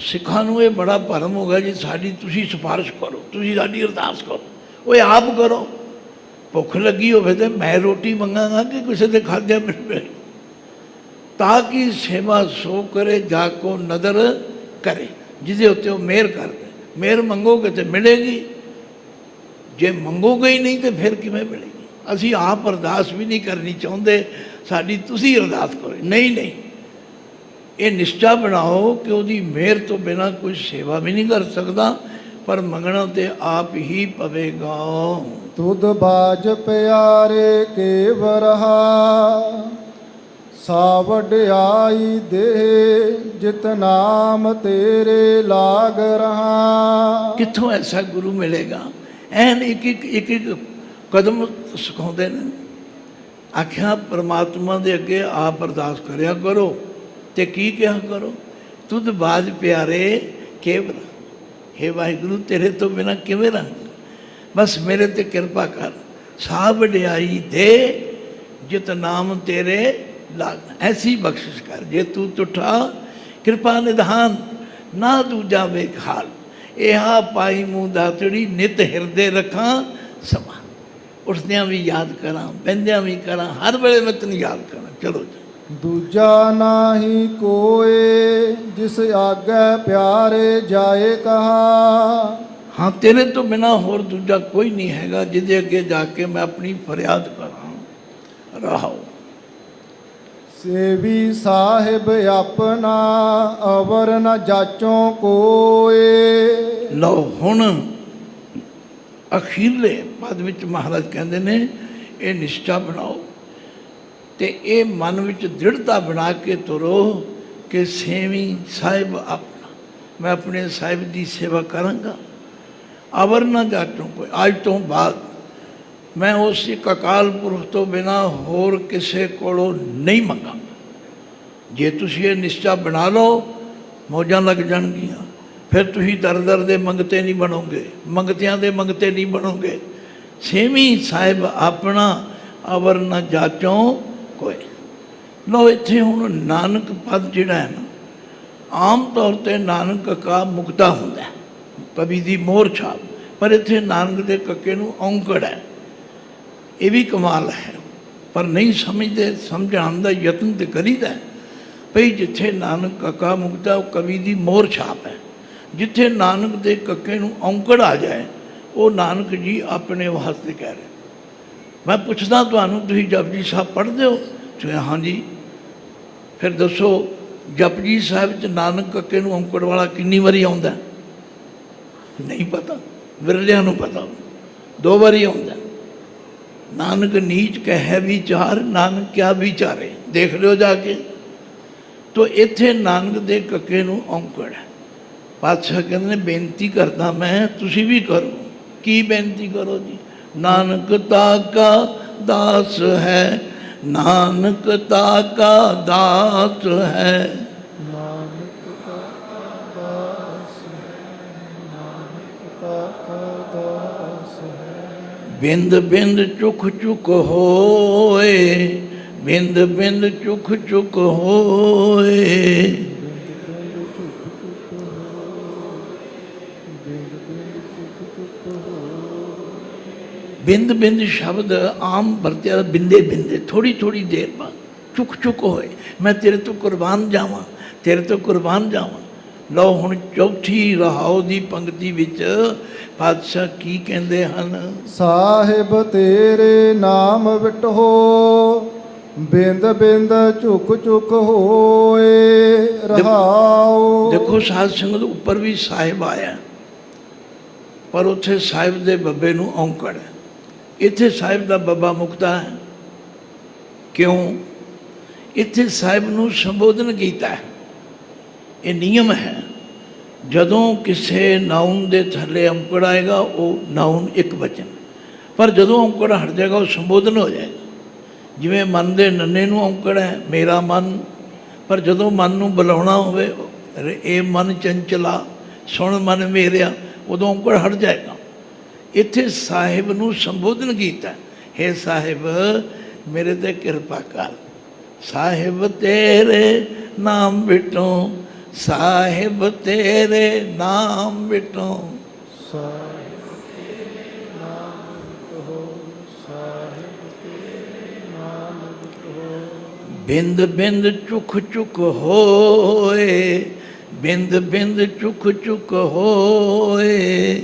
ਸਿੱਖਾਂ ਨੂੰ ਇਹ ਬੜਾ ਭਰਮ ਹੋ ਗਿਆ ਜੀ, ਸਾਡੀ ਤੁਸੀਂ ਸਿਫਾਰਿਸ਼ ਕਰੋ, ਤੁਸੀਂ ਸਾਡੀ ਅਰਦਾਸ ਕਰੋ। ਓਏ ਆਪ ਕਰੋ। ਭੁੱਖ ਲੱਗੀ ਹੋਵੇ ਤੇ ਮੈਂ ਰੋਟੀ ਮੰਗਾਂਗਾ ਕਿ ਕਿਸੇ ਦੇ ਖਾਦਿਆਂ ਮਿਲ ਤਾਂ ਕਿ ਸੇਵਾ ਸੋ ਕਰੇ, ਜਾ ਕੋ ਨਦਰ ਕਰੇ, ਜਿਹਦੇ ਉੱਤੇ ਉਹ ਮਿਹਰ ਕਰਦੇ। ਮਿਹਰ ਮੰਗੋਗੇ ਤਾਂ ਮਿਲੇਗੀ, ਜੇ ਮੰਗੋਗੇ ਹੀ ਨਹੀਂ ਤਾਂ ਫਿਰ ਕਿਵੇਂ ਮਿਲੇਗੀ? ਅਸੀਂ ਆਪ ਅਰਦਾਸ ਵੀ ਨਹੀਂ ਕਰਨੀ ਚਾਹੁੰਦੇ, ਸਾਡੀ ਤੁਸੀਂ ਅਰਦਾਸ ਕਰੋ। ਨਹੀਂ ਨਹੀਂ, ਇਹ ਨਿਸ਼ਚਾ ਬਣਾਓ ਕਿ ਉਹਦੀ ਮਿਹਰ ਤੋਂ ਬਿਨਾਂ ਕੋਈ ਸੇਵਾ ਵੀ ਨਹੀਂ ਕਰ ਸਕਦਾ, ਪਰ ਮੰਗਣਾ ਤੇ ਆਪ ਹੀ ਪਵੇਗਾ। ਤੁਧ ਬਾਜ ਪਿਆਰੇ ਕੇ ਵਰਹਾ, ਸਾ ਵਡਿਆਈ ਦੇ ਜਿਤ ਨਾਮ ਤੇਰੇ ਲਾਗ ਰਹਾ। ਕਿੱਥੋਂ ਐਸਾ ਗੁਰੂ ਮਿਲੇਗਾ? ਐਨ ਇੱਕ ਇੱਕ ਕਦਮ ਸਿਖਾਉਂਦੇ ਨੇ। ਆਖਿਆ ਪਰਮਾਤਮਾ ਦੇ ਅੱਗੇ ਆਪ ਅਰਦਾਸ ਕਰਿਆ ਕਰੋ ਤੇ ਕੀ ਕਿਹਾ ਕਰੋ? ਤੁਧ ਬਾਜ ਪਿਆਰੇ ਕੇਵਰ, ਹੇ ਵਾਹਿਗੁਰੂ ਤੇਰੇ ਤੋਂ ਬਿਨਾਂ ਕਿਵੇਂ ਰਹਾਂਗਾ, ਬਸ ਮੇਰੇ ਤੇ ਕਿਰਪਾ ਕਰ। ਸਾ ਵਡਿਆਈ ਦੇ ਜਿਤ ਨਾਮ ਤੇਰੇ ਲਾਗ, ਐਸੀ ਬਖਸ਼ਿਸ਼ ਕਰ ਜੇ ਤੂੰ ਤੁਠਾ ਕਿਰਪਾ ਨਿਧਾਨ, ਨਾ ਦੂਜਾ ਵੇਖ ਹਾਲ। ਇਹਾ ਪਾਈ ਮੂੰਹ ਦਾਤੜੀ, ਨਿਤ ਹਿਰਦੇ ਰੱਖਾਂ ਸਮਾਂ। ਉੱਠਦਿਆਂ ਵੀ ਯਾਦ ਕਰਾਂ, ਬਹਿੰਦਿਆਂ ਵੀ ਕਰਾਂ, ਹਰ ਵੇਲੇ ਮੈਂ ਤੈਨੂੰ ਯਾਦ ਕਰਾਂ। ਚਲੋ ਜੀ। ਦੂਜਾ ਨਾਹੀ ਕੋਏ, ਜਿਸ ਆਗੇ ਪਿਆਰੇ ਜਾਏ ਕਹਾ। ਹਾਂ ਤੇਰੇ ਤੋਂ ਬਿਨਾਂ ਹੋਰ ਦੂਜਾ ਕੋਈ ਨਹੀਂ ਹੈਗਾ ਜਿਹਦੇ ਅੱਗੇ ਜਾ ਕੇ ਮੈਂ ਆਪਣੀ ਫਰਿਆਦ ਕਰਾਂ। ਰਹਾਓ ਸੇਵੀ ਸਾਹਿਬ ਆਪਣਾ, ਅਵਰ ਨ ਜਾਚੋਂ ਕੋਏ। ਲਓ ਹੁਣ ਅਖੀਰਲੇ ਪਦ ਵਿੱਚ ਮਹਾਰਾਜ ਕਹਿੰਦੇ ਨੇ ਇਹ ਨਿਸ਼ਚਾ ਬਣਾਓ ਤੇ ਇਹ ਮਨ ਵਿੱਚ ਦ੍ਰਿੜਤਾ ਬਣਾ ਕੇ ਤੁਰੋ ਕਿ ਸੇਵੀ ਸਾਹਿਬ ਆਪਣਾ, ਮੈਂ ਆਪਣੇ ਸਾਹਿਬ ਦੀ ਸੇਵਾ ਕਰਾਂਗਾ। ਅਵਰ ਨਾ ਜਾਚੋਂ ਕੋਈ, ਅੱਜ ਤੋਂ ਬਾਅਦ ਮੈਂ ਉਸ ਇੱਕ ਅਕਾਲ ਪੁਰਖ ਤੋਂ ਬਿਨਾਂ ਹੋਰ ਕਿਸੇ ਕੋਲੋਂ ਨਹੀਂ ਮੰਗਾਂਗਾ। ਜੇ ਤੁਸੀਂ ਇਹ ਨਿਸ਼ਚਾ ਬਣਾ ਲਓ, ਮੌਜਾਂ ਲੱਗ ਜਾਣਗੀਆਂ। ਫਿਰ ਤੁਸੀਂ ਦਰ ਦਰ ਦੇ ਮੰਗਤੇ ਨਹੀਂ ਬਣੋਗੇ, ਮੰਗਤਿਆਂ ਦੇ ਮੰਗਤੇ ਨਹੀਂ ਬਣੋਗੇ। ਸੇਵੀ ਸਾਹਿਬ ਆਪਣਾ, ਅਵਰ ਨਾ ਜਾਚੋਂ ਕੋਈ। ਲਓ ਇੱਥੇ ਹੁਣ ਨਾਨਕ ਪਦ ਜਿਹੜਾ ਹੈ ਨਾ, ਆਮ ਤੌਰ 'ਤੇ ਨਾਨਕ ਕਾ ਮੁਕਤਾ ਹੁੰਦਾ, ਕਵੀ ਦੀ ਮੋਹਰ ਛਾਪ, ਪਰ ਇੱਥੇ ਨਾਨਕ ਦੇ ਕੱਕੇ ਨੂੰ ਔਂਕੜ ਹੈ। ਇਹ ਵੀ ਕਮਾਲ ਹੈ, ਪਰ ਨਹੀਂ ਸਮਝਦੇ। ਸਮਝਾਉਣ ਦਾ ਯਤਨ ਤਾਂ ਕਰੀਦਾ ਭਈ ਜਿੱਥੇ ਨਾਨਕ ਕਾਕਾ ਮੁਕਤਾ ਉਹ ਕਵੀ ਦੀ ਮੋਹਰ ਛਾਪ ਹੈ। ਜਿੱਥੇ ਨਾਨਕ ਦੇ ਕੱਕੇ ਨੂੰ ਔਂਕੜ ਆ ਜਾਏ ਉਹ ਨਾਨਕ ਜੀ ਆਪਣੇ ਵਾਸਤੇ ਕਹਿ ਰਹੇ। ਮੈਂ ਪੁੱਛਦਾ ਤੁਹਾਨੂੰ, ਤੁਸੀਂ ਜਪਜੀ ਸਾਹਿਬ ਪੜ੍ਹਦੇ ਹੋ? ਤੁਸੀਂ ਹਾਂਜੀ। ਫਿਰ ਦੱਸੋ ਜਪਜੀ ਸਾਹਿਬ 'ਚ ਨਾਨਕ ਕੱਕੇ ਨੂੰ ਔਂਕੜ ਵਾਲਾ ਕਿੰਨੀ ਵਾਰੀ ਆਉਂਦਾ? ਨਹੀਂ ਪਤਾ, ਵਿਰਲਿਆਂ ਨੂੰ ਪਤਾ। 2 ਵਾਰੀ ਆਉਂਦਾ। ਨਾਨਕ ਨੀਚ ਕਹਿ ਵਿਚਾਰ, ਨਾਨਕ ਕਿਆ ਵਿਚਾਰੇ, ਦੇਖ ਲਿਓ ਜਾ ਕੇ। ਤੋ ਇੱਥੇ ਨਾਨਕ ਦੇ ਕੱਕੇ ਨੂੰ ਔਂਕੜ ਹੈ। ਪਾਤਸ਼ਾਹ ਕਹਿੰਦੇ ਨੇ ਬੇਨਤੀ ਕਰਦਾ ਮੈਂ, ਤੁਸੀਂ ਵੀ ਕਰੋ। ਕੀ ਬੇਨਤੀ ਕਰੋ ਜੀ? ਨਾਨਕ ਤਾਕਾ ਦਾਸ ਹੈ, ਨਾਨਕ ਤਾਕਾ ਦਾਸ ਹੈ। ਨਾਨਕ ਤਾਕਾ ਦਾਸ ਹੈ, ਨਾਨਕ ਤਾਕਾ ਦਾਸ ਹੈ। ਬਿੰਦ ਬਿੰਦ ਚੁਖ ਚੁਖ ਹੋਏ, ਬਿੰਦ ਬਿੰਦ ਚੁਖ ਚੁਖ ਹੋਏ। ਬਿੰਦ ਬਿੰਦ ਸ਼ਬਦ ਆਮ ਵਰਤਿਆ, ਬਿੰਦੇ ਬਿੰਦੇ, ਥੋੜੀ ਥੋੜੀ ਦੇਰ ਬਾਅਦ। ਚੁੱਕ ਚੁੱਕ ਹੋਏ, ਮੈਂ ਤੇਰੇ ਤੋਂ ਕੁਰਬਾਨ ਜਾਵਾਂ, ਤੇਰੇ ਤੋਂ ਕੁਰਬਾਨ ਜਾਵਾਂ। ਲਓ ਹੁਣ ਚੌਥੀ ਰਹਾਉ ਦੀ ਪੰਕਤੀ ਵਿੱਚ ਪਾਤਸ਼ਾਹ ਕੀ ਕਹਿੰਦੇ ਹਨ? ਸਾਹਿਬ ਤੇਰੇ ਨਾਮ ਵਿਟੋ, ਬਿੰਦ ਬਿੰਦ ਝੁਕ ਝੁਕ ਹੋਏ ਰਹਾਉ। ਦੇਖੋ ਸਾਧ ਸੰਗਤ, ਉੱਪਰ ਵੀ ਸਾਹਿਬ ਆਇਆ, ਪਰ ਉੱਥੇ ਸਾਹਿਬ ਦੇ ਬੱਬੇ ਨੂੰ ਔਂਕੜ ਹੈ। ਇੱਥੇ ਸਾਹਿਬ ਦਾ ਬੱਬਾ ਮੁਕਤਾ ਹੈ। ਕਿਉਂ? ਇੱਥੇ ਸਾਹਿਬ ਨੂੰ ਸੰਬੋਧਨ ਕੀਤਾ ਹੈ। ਇਹ ਨਿਯਮ ਹੈ, ਜਦੋਂ ਕਿਸੇ ਨਾਉਨ ਦੇ ਥੱਲੇ ਔਂਕੜ ਆਏਗਾ ਉਹ ਨਾਉਨ ਇੱਕ ਵਚਨ, ਪਰ ਜਦੋਂ ਔਂਕੜ ਹਟ ਜਾਏਗਾ ਉਹ ਸੰਬੋਧਨ ਹੋ ਜਾਏਗਾ। ਜਿਵੇਂ ਮਨ ਦੇ ਨੰਨੇ ਨੂੰ ਔਂਕੜ ਹੈ ਮੇਰਾ ਮਨ, ਪਰ ਜਦੋਂ ਮਨ ਨੂੰ ਬੁਲਾਉਣਾ ਹੋਵੇ ਇਹ ਮਨ ਚੰਚਲਾ ਸੁਣ ਮਨ ਮੇਰਿਆ, ਉਦੋਂ ਔਂਕੜ ਹਟ ਜਾਏਗਾ। ਇੱਥੇ ਸਾਹਿਬ ਨੂੰ ਸੰਬੋਧਨ ਕੀਤਾ, ਹੇ ਸਾਹਿਬ ਮੇਰੇ ਤੇ ਕਿਰਪਾ ਕਰ। ਸਾਹਿਬ ਤੇਰੇ ਨਾਮ ਵਿਟੋ, ਸਾਹਿਬ ਤੇਰੇ ਨਾਮ ਵਿਟੋ। ਸਾਹਿਬ ਤੇਰੇ ਨਾਮ ਵਿਟੋ, ਸਾਹਿਬ ਤੇਰੇ ਨਾਮ ਵਿਟੋ। ਬਿੰਦ ਬਿੰਦ ਚੁਖ ਚੁਖ ਹੋਏ, ਬਿੰਦ ਬਿੰਦ ਚੁਖ ਚੁਖ ਹੋਏ।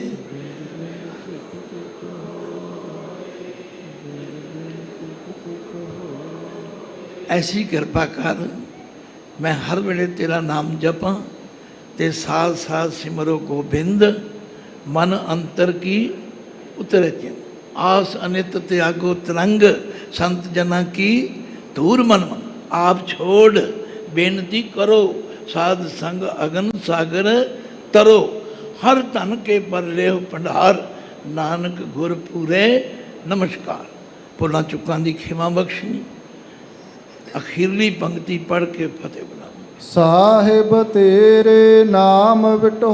ਐਸੀ ਕਿਰਪਾ ਕਰ ਮੈਂ ਹਰ ਵੇਲੇ ਤੇਰਾ ਨਾਮ ਜਪਾਂ ਤੇ ਸਾਥ ਸਾਥ ਸਿਮਰੋ ਗੋਬਿੰਦ, ਮਨ ਅੰਤਰ ਕੀ ਉਤਰੇ ਚਿੰਤ। ਆਸ ਅਨਿਤ ਤਿਆਗੋ ਤਰੰਗ, ਸੰਤ ਜਨਾਂ ਕੀ ਧੂਰ ਮਨ ਮਨ। ਆਪ ਛੋੜ ਬੇਨਤੀ ਕਰੋ, ਸਾਧ ਸੰਗ ਅਗਨ ਸਾਗਰ ਤਰੋ। ਹਰ ਧਨ ਕੇ ਪਰ ਲੇਹ ਭੰਡਾਰ, ਨਾਨਕ ਗੁਰ ਪੂਰੇ ਨਮਸਕਾਰ। ਭੁੱਲਾਂ ਚੁੱਕਾਂ ਦੀ ਖਿਮਾ ਬਖਸ਼ਣੀ। ਅਖੀਰਲੀ ਪੰਕਤੀ ਪੜ੍ਹ ਕੇ ਫਤਿਹ ਬੁਲਾ। ਸਾਹਿਬ ਤੇਰੇ ਨਾਮ ਵਿਟੋ,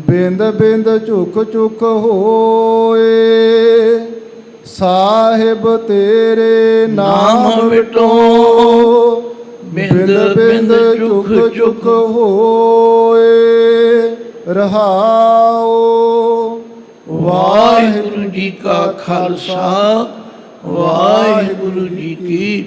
ਬਿੰਦ ਬਿੰਦ ਝੁਕ ਝੁਕ ਹੋਏ। ਸਾਹਿਬ ਤੇਰੇ ਨਾਮ ਵਿਟੋ, ਬਿੰਦ ਬਿੰਦ ਝੁਕ ਝੁਕ ਹੋਏ ਰਹਾਉ। ਵਾਹਿਗੁਰੂ ਜੀ ਕਾ ਖਾਲਸਾ, ਵਾਹਿਗੁਰੂ ਜੀ ਕੀ